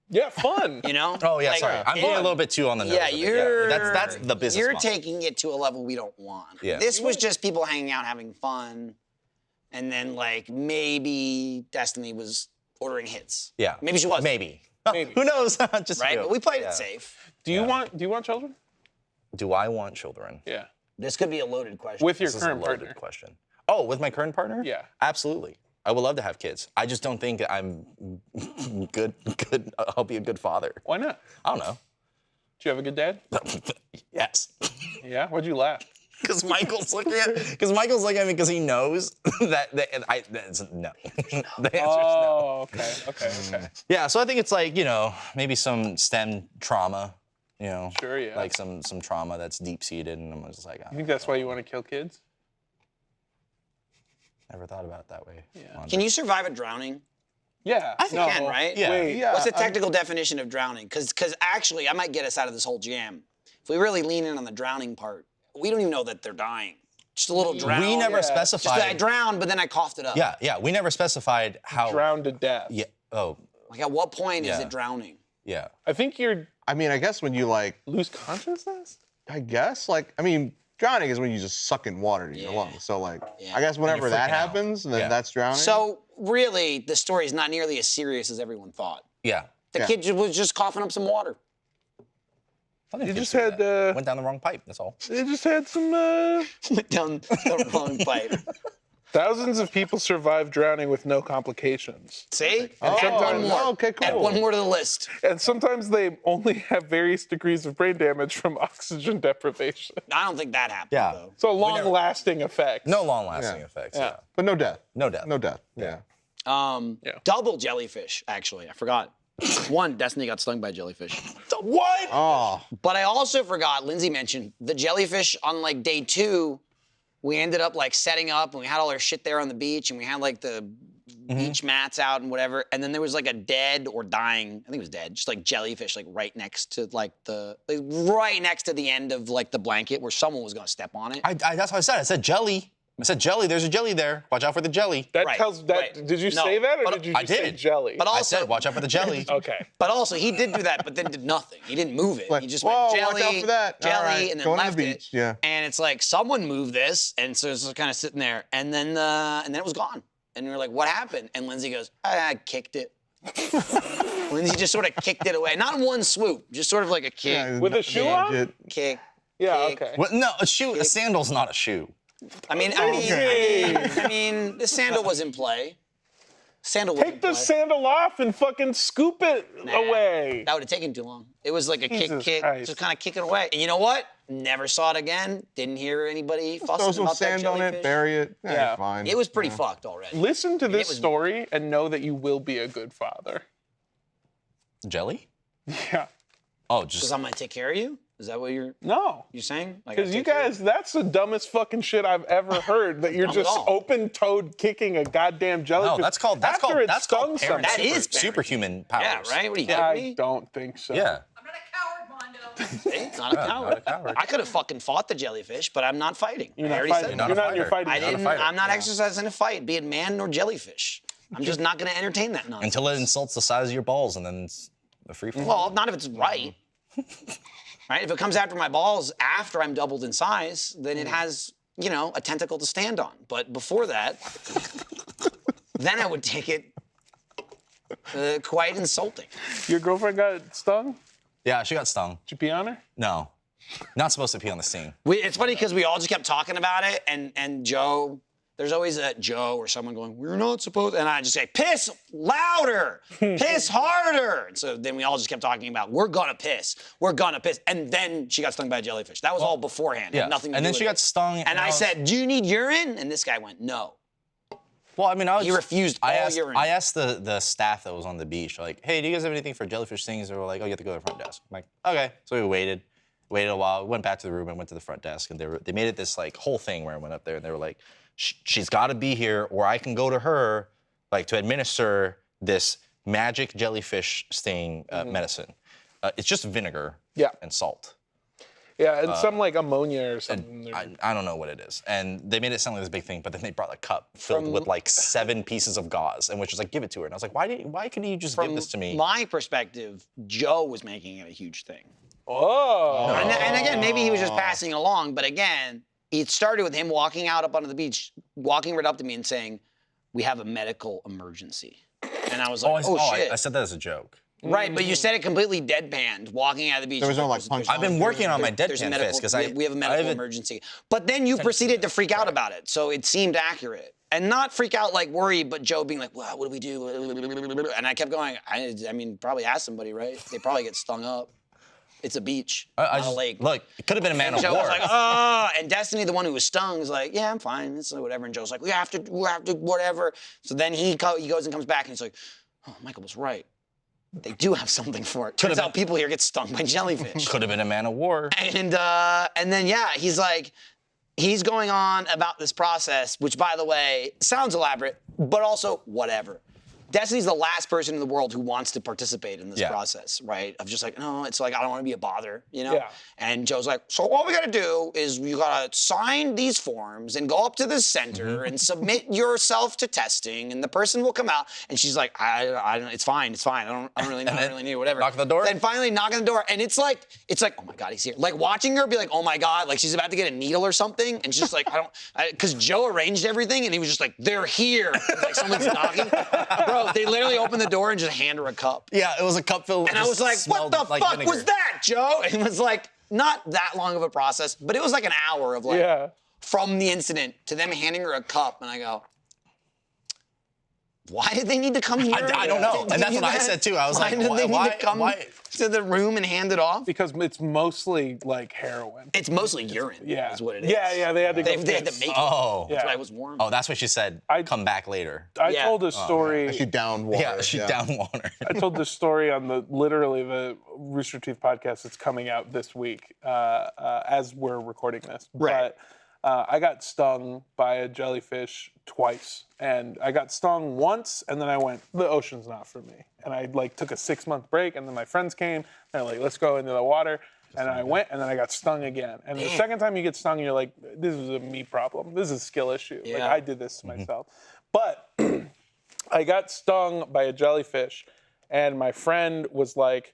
Yeah, fun. you know? Oh yeah, Like, sorry. I'm going a little bit too on the nose. Yeah, of it. you're. That's the business. You're model. taking it to a level we don't want. Yeah. This was just people hanging out, having fun, and then like maybe Destiny was ordering hits. Yeah. Maybe she was. Maybe. Maybe. Who knows? Just Right, you. but we played Yeah. it safe. Do you want children? Do I want children? Yeah. This could be a loaded question. With your This is a current loaded partner. question. Oh, with my current partner? Yeah. Absolutely. I would love to have kids. I just don't think I'm good. I'll be a good father. Why not? I don't know. Do you have a good dad? Yes. Yeah. Why'd you laugh? Because Michael's looking at me because he knows that's no. The answer's no. Oh, okay. Yeah, so I think it's like, maybe some STEM trauma, Sure, yeah. like some trauma that's deep seated, and I'm just like, You think that's why you want to kill kids? never thought about it that way. Yeah. Can you survive a drowning? Yeah. I think you can, right? Yeah. Wait. Yeah, What's the technical definition of drowning? Because actually, I might get us out of this whole jam. If we really lean in on the drowning part, we don't even know that they're dying. Just a little drown. We never Yeah. Just that I specified. drowned, but then I coughed it up. Yeah. We never specified how. Drowned to death. Yeah. Oh, Like at what point is Yeah. it drowning? yeah. I think you're I mean, I guess when you lose consciousness? drowning is when you just suck in water to your Yeah. lungs. So like, Yeah. I guess whenever that freaking out. happens, then Yeah. that's drowning. So really, the story is not nearly as serious as everyone thought. Yeah. The Yeah. kid was just coughing up some water. You just had went down the wrong pipe. That's all. you just had some Went down the wrong pipe. Thousands of people survive drowning with no complications. See? Oh, Add one more. okay, cool. Add one more to the list. And sometimes they only have various degrees of brain damage from oxygen deprivation. I don't think that happened, Yeah. though. So long-lasting effects. No long-lasting Yeah. effects. Yeah. But no death. No death. No death. Yeah. Double jellyfish, actually. I forgot. One, Destiny got stung by a jellyfish. What? Oh. But I also forgot, Lindsay mentioned, the jellyfish on like day 2, we ended up like setting up and we had all our shit there on the beach and we had like the beach mats out and whatever. And then there was like a dead or dying, I think it was dead, just like jellyfish like right next to like right next to the end of like the blanket where someone was gonna step on it. That's what I said. I said jelly. I said jelly. There's a jelly there. Watch out for the jelly. That Right, tells that. right. Did you No, say that, or but did you I just say did. jelly? But I also, said watch out for the jelly. Okay. But also, he did do that, but then did nothing. He didn't move it. Like, He just whoa, went watch jelly, out for that. jelly, All right, and then going to the left beach, it. yeah. And it's like someone moved this, and so it's just kind of sitting there, and then it was gone. And we were like, "What happened?" And Lindsay goes, "I kicked it." Lindsay just sort of kicked it away, not in one swoop, just sort of like a kick, Yeah, With a shoe on? legit. kick. Yeah. kick. Okay. What? No, a shoe. A sandal's not a shoe. I mean, the sandal was in play. Sandal was in Take the play. sandal off and fucking scoop it Nah, away. That would have taken too long. It was like a Jesus kick, Christ. just kind of kicking away. And you know what? Never saw it again. Didn't hear anybody Throw fussing some about that sand on jellyfish. it, bury it. Yeah, Yeah. fine. It was pretty fucked already. Listen to this was- story and know that you will be a good father. Jelly? Yeah. Oh, Because just I'm gonna take care of you. Is that what you're No. saying? Like, I Because you take care of guys, that's the dumbest fucking shit I've ever heard. That you're Dumb at just all. open-toed kicking a goddamn jellyfish. no. That's called after it stung parent- somebody. That is super- superhuman powers. Yeah, right. What are you I kidding me? don't think so. Yeah. I'm not a coward, Mondo. See? Not a coward. not a coward. I could have fucking fought the jellyfish, but I'm not fighting. You're I not already fighting. said You're that. not a You're fighter. fighting. I didn't. fighter. I'm not exercising a fight, be it man nor jellyfish. I'm just not gonna entertain that nonsense. Until it insults the size of your balls, and then it's a free fall. Well, not if it's right. Right? If it comes after my balls after I'm doubled in size, then it has, a tentacle to stand on. But before that, then I would take it quite insulting. Your girlfriend got stung? Yeah, she got stung. Did you pee on her? No, not supposed to pee on the scene. It's funny because we all just kept talking about it, and Joe, there's always a Joe or someone going, "We're not supposed," and I just say, "Piss louder, piss harder." And so then we all just kept talking about, we're gonna piss, and then she got stung by a jellyfish. That was all beforehand. It Yeah. had nothing to And do then with she it. got stung. And I said, "Do you need urine?" And this guy went, "No." well, I mean, He refused all urine. I asked the staff that was on the beach, like, hey, do you guys have anything for jellyfish stings? They were like, oh, you have to go to the front desk. I'm like, okay. So we waited a while, went back to the room and went to the front desk, and they made it this like whole thing where I went up there and they were like, she's got to be here, or I can go to her, like, to administer this magic jellyfish sting medicine. It's just vinegar Yeah. and salt. Yeah, and some like ammonia or something. I don't know what it is. And they made it sound like this big thing, but then they brought a cup filled with like 7 pieces of gauze, and which was like, give it to her. And I was like, why couldn't you just give this to me? From my perspective, Joe was making it a huge thing. Oh. And again, maybe he was just passing it along, but again, it started with him walking out up onto the beach, walking right up to me and saying, "We have a medical emergency." And I was like, oh shit. I said that as a joke. Right, but you said it completely deadpanned, walking out of the beach. There was no, like, There's- punch. I've been working on my there's a deadpan medical- face because we have a medical emergency. But then you proceeded to freak out about it, so it seemed accurate. And not freak out like worry, but Joe being like, well, what do we do? And I kept going, I mean, probably ask somebody, right? They probably get stung up. It's a beach, not a lake. Look, it could have been a man of Joe war. was like, oh, and Destiny, the one who was stung, was like, yeah, I'm fine, it's whatever. And Joe's like, we have to, whatever. So then he goes and comes back and he's like, oh, Michael was right. They do have something for it. Turns out people here get stung by jellyfish. Could have been a man of war. And then, yeah, he's like, he's going on about this process, which, by the way, sounds elaborate, but also whatever. Destiny's the last person in the world who wants to participate in this process, right? Of just like, no, it's like, I don't want to be a bother, Yeah. And Joe's like, so all we got to do is you got to sign these forms and go up to the center and submit yourself to testing, and the person will come out. And she's like, I don't, it's fine. I don't really know. I don't really need it, whatever. Knock on the door? Then finally knock on the door, and it's like, oh my God, he's here. Like watching her be like, oh my God, like she's about to get a needle or something, and she's just like, because Joe arranged everything, and he was just like, they're here. Like someone's knocking. Bro, they literally opened the door and just hand her a cup. Yeah, it was a cup filled. And I was like, what the fuck was that, Joe? And it was like, not that long of a process, but it was like an hour of like, Yeah. from the incident to them handing her a cup, and I go, why did they need to come here? I don't know. to And that's do what I that? said too. I was Why like, did they need to come why? to the room and hand it off? Because it's mostly like heroin. It's mostly urine. Yeah. Is what it is. Yeah, they had to go They had to piss. make it. Oh. That's Yeah. why it was warm. Oh, that's what she said. Come back later. I Yeah. told a story. She downed water. Yeah, she down water. I told this story on literally the Rooster Teeth podcast that's coming out this week as we're recording this. Right. But I got stung by a jellyfish twice. And I got stung once, and then I went, the ocean's not for me. And I like took a 6-month break, and then my friends came, and they're like, let's go into the water. And I went, and then I got stung again. And the second time you get stung, you're like, this is a me problem. This is a skill issue. Like, Yeah. I did this to myself. But I got stung by a jellyfish, and my friend was like,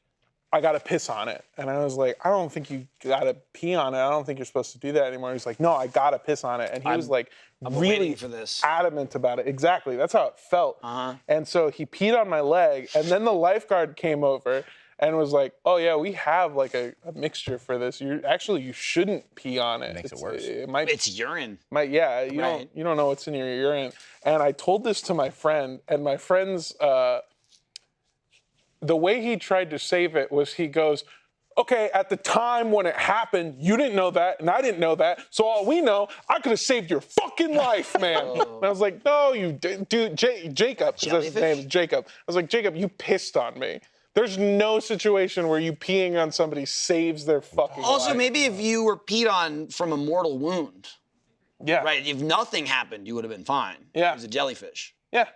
I gotta piss on it. And I was like, I don't think you gotta pee on it. I don't think you're supposed to do that anymore. He's like, no, I gotta piss on it. And he was like really waiting for this. adamant about it. Exactly, that's how it felt. And so he peed on my leg, and then the lifeguard came over and was like, oh yeah, we have like a mixture for this. You shouldn't pee on it. Makes it worse. It might, It's urine. you Right. don't know what's in your urine. And I told this to my friend, and my friend's the way he tried to save it was he goes, okay, at the time when it happened, you didn't know that, and I didn't know that, so all we know, I could have saved your fucking life, man. And I was like, no, you dude, Jacob, 'cause that's his name, is Jacob. I was like, Jacob, you pissed on me. There's no situation where you peeing on somebody saves their fucking Also, life. maybe if you were peed on from a mortal wound, Yeah. right? If nothing happened, you would have been fine. Yeah. It was a jellyfish. Yeah.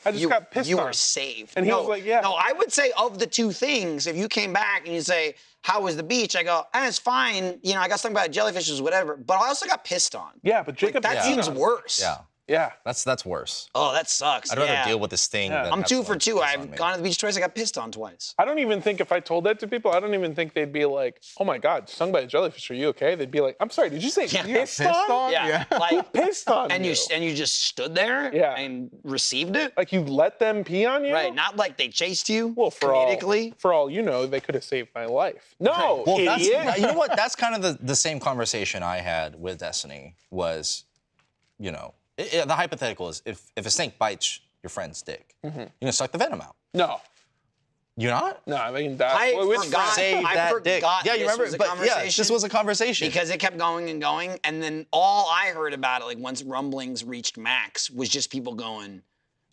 I just got pissed You on. were saved. And he was like, yeah. No, I would say of the two things, if you came back and you say, how was the beach? I go, it's fine. You know, I got stung by a jellyfish or whatever, but I also got pissed on. Yeah, but Jacob That peed seems on me. worse. Yeah. Yeah. That's worse. Oh, that sucks. I'd rather yeah. deal with this thing. Yeah. Than I'm have 2 for someone 2. piss on I've me. gone to the beach twice. I got pissed on twice. I don't even think if I told that to people, I don't even think they'd be like, oh my God, stung by a jellyfish, are you okay? They'd be like, I'm sorry, did you say Yeah. pissed on? Yeah. Like, Pissed on and you. you just stood there Yeah. and received it. Like you let them pee on you? Right. Not like they chased you. Well, comedically. for all you know, they could have saved my life. No, Well, idiot. you know what? That's kind of the same conversation I had with Destiny was, you know, the hypothetical is if a snake bites your friend's dick, you're gonna suck the venom out. No, You're not? no, they can die. I Well, which forgot. friend? Save I that dick. forgot Yeah, you this remember? was a But yeah, conversation. this was a conversation. Because it kept going and going, and then all I heard about it, like once rumblings reached max, was just people going,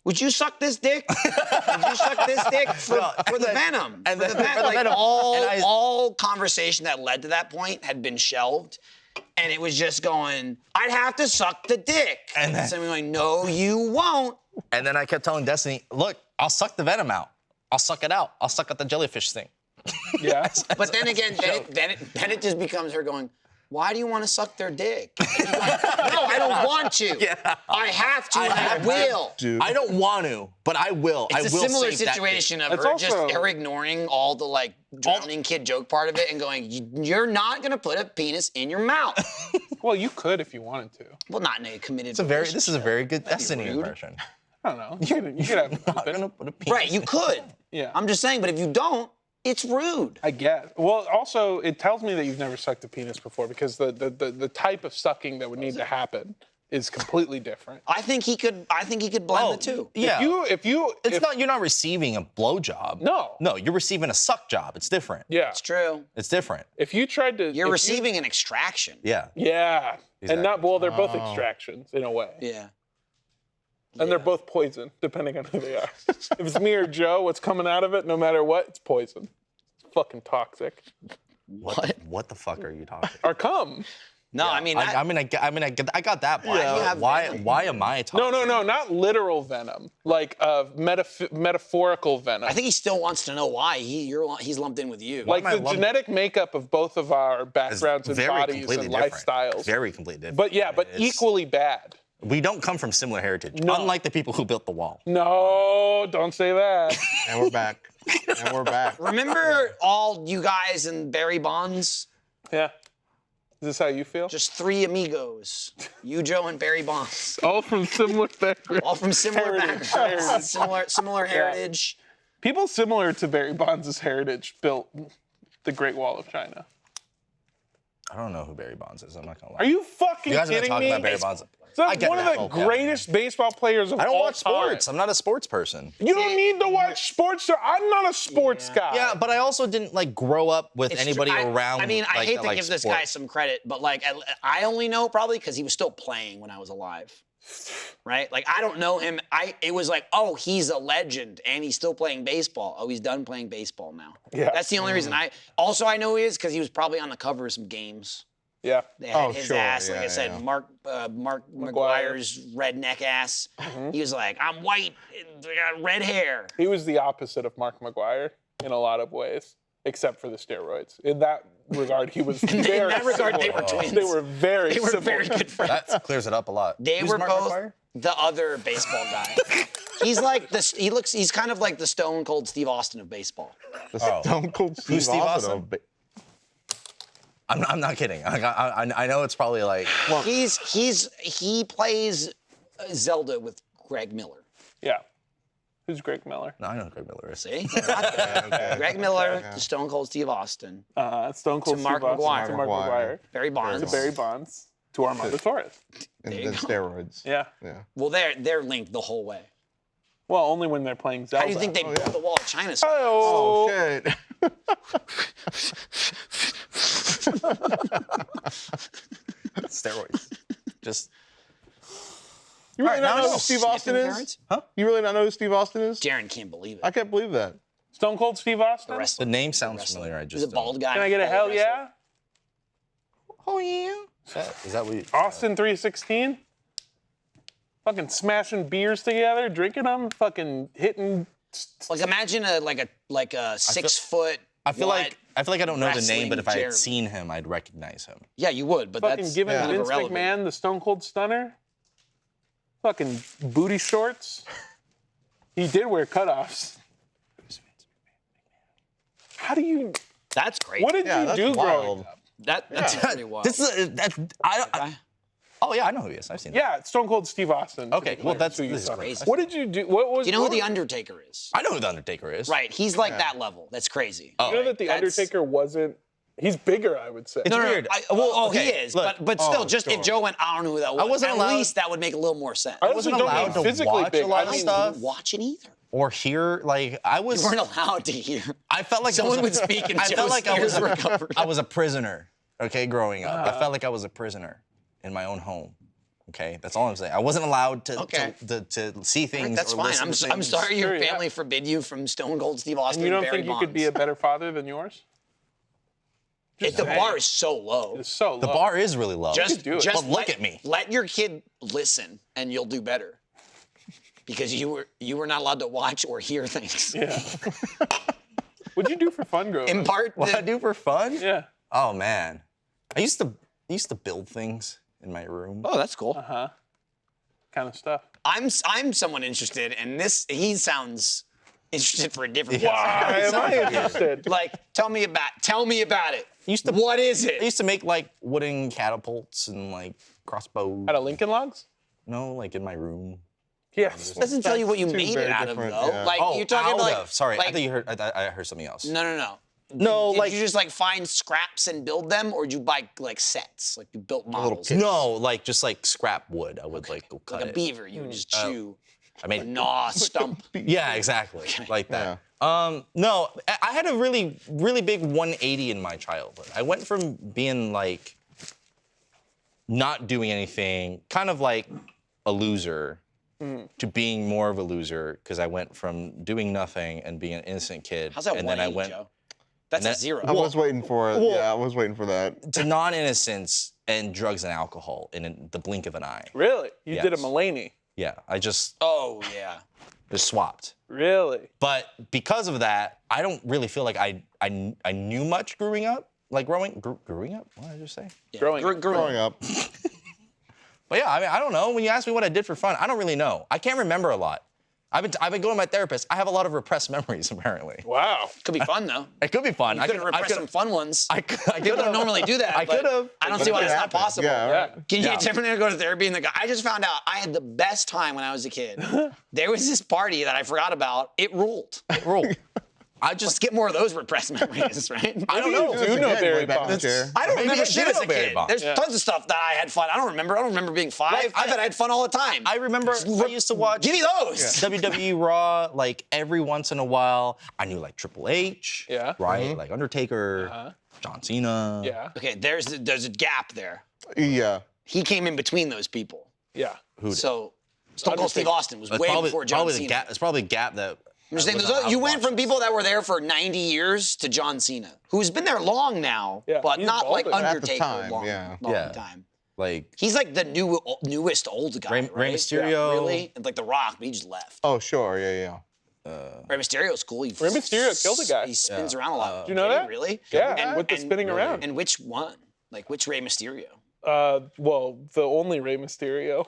"Would you suck this dick? Would you suck this dick for the venom? and For then- the venom?" for the Like venom. And all conversation that led to that point had been shelved, and it was just going, "I'd have to suck the dick," and then someone going, "No, you won't." And then I kept telling Destiny, look, I'll suck the venom out. I'll suck it out. I'll suck out the jellyfish thing. Yeah. But then again, then it just becomes her going, why do you want to suck their dick? And you're like, no, I don't want to. Yeah. I have to and I will. Dude. I don't want to, but I will. I It's will a similar save that situation of It's her also- her ignoring all the like drowning kid joke part of it and going, you're not gonna put a penis in your mouth. Well, you could if you wanted to. Well, not in a committed This is a very good Destiny rude. impression. I don't know. You could have. I'm not gonna put a penis. Right, you could. Yeah. I'm just saying, but if you don't, it's rude. I guess. Well, also, it tells me that you've never sucked a penis before because the type of sucking that would need to happen is completely different. I think he could blend the two. Yeah. If you, You're not receiving a blowjob. No. No, you're receiving a suck job. It's different. Yeah. It's true. It's different. If you tried to, You're if receiving an extraction. Yeah. Yeah. Exactly. And not, well, they're both extractions in a way. Yeah. And they're both poison, depending on who they are. If it's me or Joe, what's coming out of it, no matter what, it's poison. It's fucking toxic. What the fuck are you talking? Or cum. No, I mean, I got that part. Yeah. You have Why? venom. Why am I talking? No, not literal venom. Like metaphorical venom. I think he still wants to know why he's lumped in with you. like am I the lumped- genetic makeup of both of our It's backgrounds and very bodies completely and different. lifestyles. Very completely different. But yeah, but It's- equally bad. We don't come from similar heritage. No. Unlike the people who built the wall. No, don't say that. And we're back. And we're back. Remember all you guys and Barry Bonds? Yeah. Is this how you feel? Just three amigos. You, Joe, and Barry Bonds. all from similar backgrounds. All from similar Heritage. backgrounds, similar heritage. People similar to Barry Bonds' heritage built the Great Wall of China. I don't know who Barry Bonds is. I'm not gonna lie. Are you fucking You guys are kidding talking me? about Barry Bonds. So I get one of that. the Okay. greatest baseball players of I don't all watch sports. time. I'm not a sports person. You don't need to watch sports. I'm not a sports guy. Yeah, but I also didn't like grow up with It's anybody true. around. I mean, I like, hate that to likes give this sports. guy some credit, but like, I only know probably because he was still playing when I was alive. Right? Like, I don't know him. It was like, oh, he's a legend and he's still playing baseball. Oh, he's done playing baseball now. Yeah. That's the only reason. I know he is because he was probably on the cover of some games. Yeah. They had Oh, his sure. ass, like Yeah, I said, yeah. Mark McGuire's redneck ass. He was like, I'm white, and I got red hair. He was the opposite of Mark McGuire in a lot of ways, except for the steroids. In that regard, he was very In that regard, they similar. were twins. They were very They were similar. very good friends. That clears it up a lot. They Who's were Mark both McGwire? the other baseball guy. He's like this. He's kind of like the Stone Cold Steve Austin of baseball. The Oh. Stone Cold Steve, Who's Steve Austin? Austin? I'm not kidding. I know it's probably like. He plays Zelda with Greg Miller. Yeah. Who's Greg Miller? No, I know who Greg Miller is. See? Greg Miller to Stone Cold Steve Austin. Stone Cold To Steve Mark Austin, McGwire. to Mark McGwire. Barry Bonds. To Barry Bonds. To Armando Torres. And There then you go. steroids. Yeah. Yeah. Well, they're linked the whole way. Well, only when they're playing Zelda. How do you think they built the wall of China? Oh, Oh, shit. Steroids. Just. You really not now I know know. who Steve Austin Sniffing is? carrots? You really not know who Steve Austin is? Jaron can't believe it. I can't believe that. Stone Cold Steve Austin? The wrestler. The name sounds Wrestler. familiar. I He's just. a bald guy. Can I get a bald hell wrestler. yeah? Oh yeah. Is that what you? Austin 316? Fucking smashing beers together, drinking them, fucking hitting. Like imagine a 6 foot. I feel like I don't know the name, but if I wrestling had seen him, I'd recognize him. Yeah, you would, but Fucking that's giving kind of Vince irrelevant. McMahon the Stone Cold Stunner. Fucking booty shorts. He did wear cutoffs. How do you? That's great. What did Yeah, you that's do growing wild. up? That's pretty wild. This is oh yeah, I know who he is. I've seen him. Yeah, Stone Cold Steve Austin. Okay, well that's this is great. What did you do? What was? you know what who the was- Undertaker is? I know who the Undertaker is. Right, he's like that level. That's crazy. Oh. You know that the That's- Undertaker wasn't. He's bigger, I would say. It's weird. he okay, is, look, but still, oh, just sure. if Joe went, I don't know who that was. wasn't At allowed- least that would make a little more sense. I I also wasn't don't allowed mean to physically watch big. a lot of I mean, stuff. didn't watch it either. Or hear like I was. You weren't allowed to hear. I felt like Someone I would was, speak and I Joe's felt like I was ears were covered. I was a prisoner. Okay, growing up, I felt like I was a prisoner in my own home. Okay, that's all I'm saying. I wasn't allowed to Okay. to see things. That's or fine. listen to I'm things. sorry your Sure, yeah. family forbid you from Stone Cold Steve Austin. And you don't and Barry think you could be a Bonds. better father than yours? The bar is so low. It's so low. The bar is really low. Just do it. just But look let- at me. Let your kid listen, and you'll do better. Because you were not allowed to watch or hear things. Yeah. What'd you do for fun growing In up? part, what I do for fun? Yeah. Oh man, I used to build things in my room. oh, that's cool. Kind of stuff. I'm someone interested, and he sounds interested for a different Why reason. am I interested? Like, tell me about it. Used to- What is I it? used to make like wooden catapults and like crossbows. Out of Lincoln Logs? No, like in my room. Yes. Doesn't tell you what you two made it very out of, different, though. yeah. Like, Oh, you're talking out like. of. Sorry, like, I thought you heard. I heard something else. No. No, Did like you just like find scraps and build them, or did you buy like sets? Like you built models? no, like just like scrap wood. I would like go cut Like a it. beaver, you would just chew, I made gnaw, stump. Yeah, exactly. Like that. No, I had a really, really big 180 in my childhood. I went from being like not doing anything, kind of like a loser, to being more of a loser because I went from doing nothing and being an innocent kid. How's that and 180, then I went Joe? That's a that- zero. I was waiting for it. Yeah, I was waiting for that. to non-innocence and drugs and alcohol in the blink of an eye. Really? You did a Yes. Mulaney? Yeah, I just Oh yeah. swapped. Really? But because of that, I don't really feel like I knew much growing up. Like growing up? What did I just say? Yeah. Growing up. Growing up. But yeah, I mean, I don't know. When you ask me what I did for fun, I don't really know. I can't remember a lot. I've been going to my therapist. I have a lot of repressed memories, apparently. Wow. Could be fun though. It could be fun. You could have repressed some fun ones. I People don't could've. normally do that. I but could've. I don't But see why it it's not happened. possible. Yeah, right. Can you Yeah. definitely go to therapy? And I just found out I had the best time when I was a kid. There was this party that I forgot about. It ruled. Rule. Let's get more of those repressed memories, right? I don't know. Do this You know again, Barry way back in the Bonds. chair. I don't Maybe remember I shit do as a know Barry kid. Bonds. There's tons of stuff that I had fun. I don't remember being 5. Like, I bet I had fun all the time. I remember I used to watch Give me those. WWE Raw like every once in a while. I knew like Triple H, Yeah. right? Like Undertaker, John Cena. Yeah. Okay, there's a gap there. Yeah. He came in between those people. Yeah. So Stone Cold Steve Austin was It's way probably, before John probably Cena. the gap. It's probably a gap that. I'm just saying, I wasn't you allowed went to from watch. people that were there for 90 years to John Cena, who's been there long now, Yeah, but he's not like golden. At the Undertaker time, long yeah. Yeah. time. Like He's like the newest old guy, Rey right? Mysterio. Yeah, really? And like The Rock, but he just left. Oh, sure. Yeah. Rey Mysterio's cool. Rey Mysterio killed a guy. He spins around a lot. Do you know that? Really? Yeah, with the spinning around. And which one? Like which Rey Mysterio? Well, the only Rey Mysterio.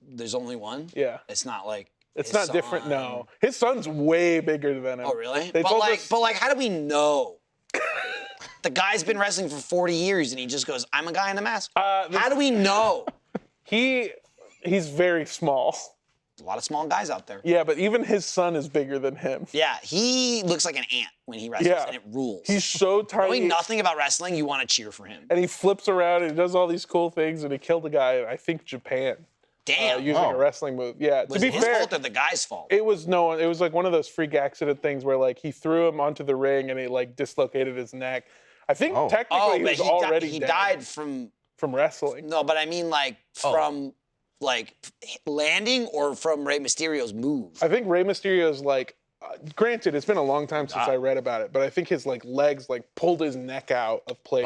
There's only one? Yeah. It's not like It's his not different, son. no. His son's way bigger than him. Oh, really? They But told like, us, but like, how do we know? The guy's been wrestling for 40 years, and he just goes, "I'm a guy in a mask." How do we know? he's very small. A lot of small guys out there. Yeah, but even his son is bigger than him. Yeah, he looks like an ant when he wrestles, Yeah. and it rules. He's so tiny. Knowing nothing about wrestling, you want to cheer for him. And he flips around and he does all these cool things and he killed a guy in, I think, Japan. Damn. Using a wrestling move. Yeah, was to it be his fair, fault or the guy's fault? it was like one of those freak accident things where like he threw him onto the ring and he like dislocated his neck. I think technically he but was already he dead died from wrestling. no, but I mean like from like landing or from Rey Mysterio's move. I think Rey Mysterio's like, granted, it's been a long time since I read about it, but I think his like legs like pulled his neck out of place,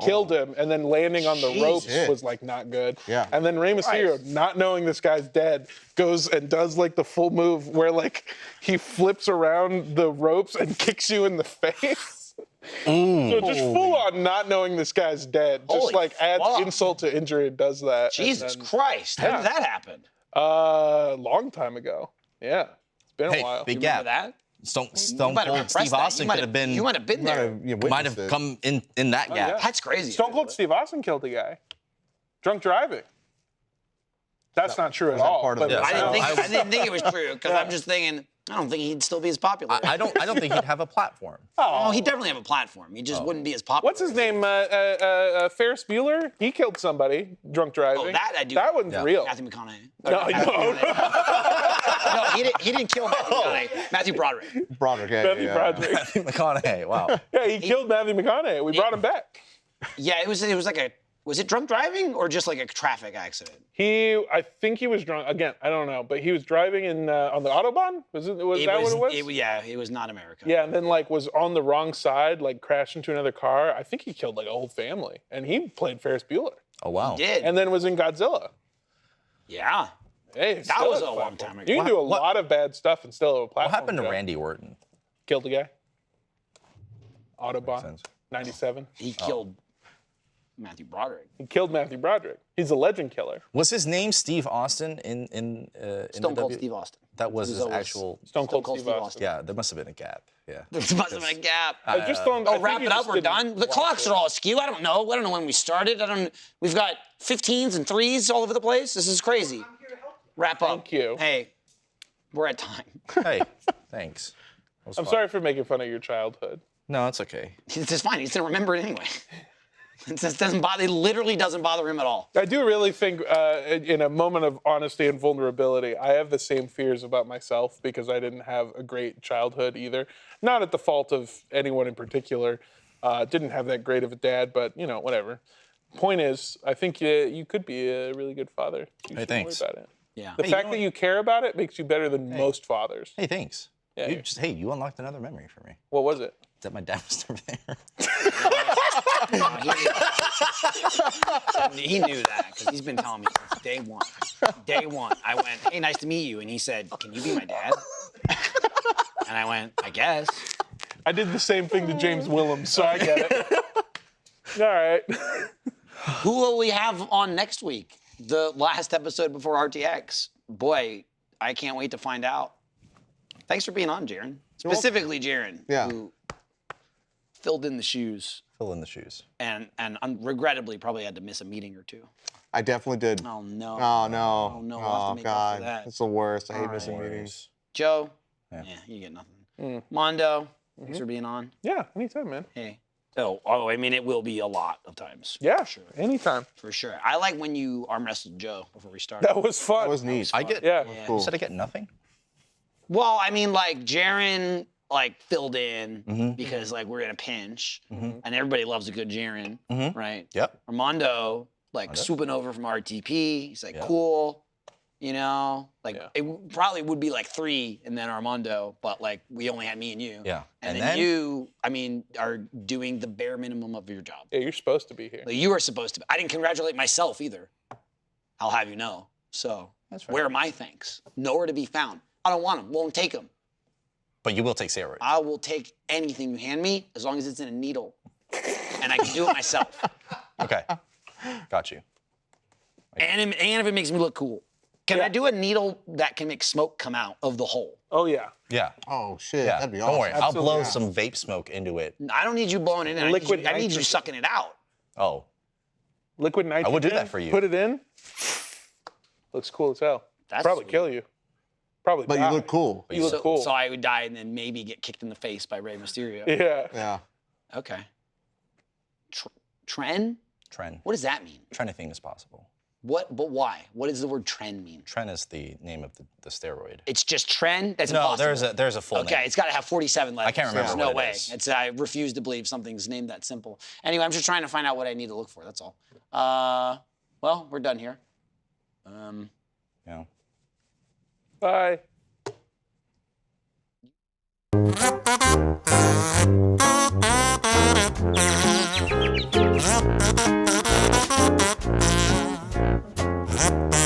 killed him, and then landing on the ropes was like not good. Yeah. And then Rey Mysterio, not knowing this guy's dead, goes and does like the full move where like he flips around the ropes and kicks you in the face. So just full on not knowing this guy's dead, just Holy like adds fuck. insult to injury and does that. Jesus and then, Christ, how did that happen? long time ago. Yeah, it's been a while. big Remember gap. that? Stone might have Cold repressed Steve that. Austin could have been. You might have been there. might have come in that gap. yeah. That's crazy. Stone Cold Steve Austin killed a guy. Drunk driving. That's not true at all. part of but the- I didn't think I- I didn't think it was true because I'm just thinking I don't think he'd still be as popular. I don't think he'd have a platform. Oh, he'd definitely have a platform. He just wouldn't be as popular. What's his name? Ferris Bueller? He killed somebody drunk driving. Oh, that I do. That one's real. Matthew McConaughey. No, No, he didn't kill Matthew McConaughey. Matthew Broderick. Broderick. Matthew Broderick. Matthew McConaughey. Wow. Yeah, he killed Matthew McConaughey. We brought him back. Yeah, it was like a. Was it drunk driving or just like a traffic accident? I think he was drunk. Again, I don't know, but he was driving on the Autobahn. Was that what it was? Yeah, it was not America. Yeah, and then like was on the wrong side, like crashed into another car. I think he killed like a whole family, and he played Ferris Bueller, Oh wow. He did. and then was in Godzilla. Yeah. Hey, That was a long time ago. You can do a What- lot of bad stuff and still have a platform. What happened to Joe. Randy Orton? Killed a guy. Autobahn. sense. 97. He killed Matthew Broderick. He killed Matthew Broderick. He's a legend killer. Was his name Steve Austin in Stone the Cold W? Stone Austin. That was his always actual. Stone Cold Steve Austin. Yeah, there must have been a gap. Yeah. There must have been a gap. I just don't. I Oh, think wrap you it up. just We're didn't done. The watch clocks it. are all askew. I don't know when we started. We've got 15s and 3s all over the place. This is crazy. Wrap up. Thank you. Hey, we're at time. Hey, thanks. That was I'm fun. sorry for making fun of your childhood. No, it's okay. It's just fine. He's gonna remember it anyway. It just doesn't bother. It literally doesn't bother him at all. I do really think, in a moment of honesty and vulnerability, I have the same fears about myself because I didn't have a great childhood either. Not at the fault of anyone in particular. Didn't have that great of a dad, but you know, whatever. Point is, I think you could be a really good father. You shouldn't thanks. worry about it. Yeah. The fact that you care about it makes you better than most fathers. Hey, thanks. Yeah, You you unlocked another memory for me. What was it? That my dad was never there. He knew that because he's been telling me since day one. Day one, I went, "Hey, nice to meet you," and he said, "Can you be my dad?" And I went, "I guess." I did the same thing to James Willems, so I get it. All right. Who will we have on next week? The last episode before RTX. Boy, I can't wait to find out. Thanks for being on, Jaron. Specifically, Jaron, Yeah. who filled in the shoes Fill in the shoes. and regrettably probably had to miss a meeting or two. I definitely did. Oh no. Oh, no. Oh no. We'll have to make up for God. that. It's the worst. I hate All missing right. meetings. Joe. Yeah. Yeah, you get nothing. Mondo. Thanks for being on. Yeah, anytime, man. Hey. Oh, I mean, it will be a lot of times. Yeah, sure. Anytime. For sure. I like when you arm wrestled Joe before we started. That was fun. That was neat. I get. Yeah. Cool. You said I get nothing. Well, I mean, like Jaren like filled in Mm-hmm. because like we're in a pinch, and everybody loves a good Jaren, right? Yep. Armando like swooping over from RTP. He's like, Yeah. cool, you know, like Yeah. it probably would be like 3 and then Armando, but like we only had me and you. Yeah. And, And then then- you, I mean, are doing the bare minimum of your job. Yeah, you're supposed to be here. Like, you are supposed to. I didn't congratulate myself either. I'll have you know. So That's right. where are my thanks? Nowhere to be found. I don't want them. Won't take them. But you will take steroids. I will take anything you hand me as long as it's in a needle, and I can do it myself. Okay. Got you. And if it makes me look cool. Can I Yeah. do a needle that can make smoke come out of the hole? Oh, yeah. Yeah. Oh shit, Yeah. that'd be Don't awesome. worry. I'll blow Absolutely. some vape smoke into it. I don't need you blowing it in. Liquid I need you nitrogen. sucking it out. Oh. Liquid nitrogen. would do that for you. Put it in. Looks cool as hell. That's Probably sweet. kill you. Probably But die. you look cool. You look so, cool. So I would die and then maybe get kicked in the face by Rey Mysterio. Yeah. Yeah. Okay. Tren? Tren. What does that mean? Anything is possible. But why? What does the word tren mean? Tren is the name of the steroid. It's just tren? That's No, impossible. there's a full Okay, name. it's got to have 47 letters. I can't remember There's what no it way. is. I refuse to believe something's named that simple. Anyway, I'm just trying to find out what I need to look for. That's all. Well, we're done here. Yeah. Bye. Thank you.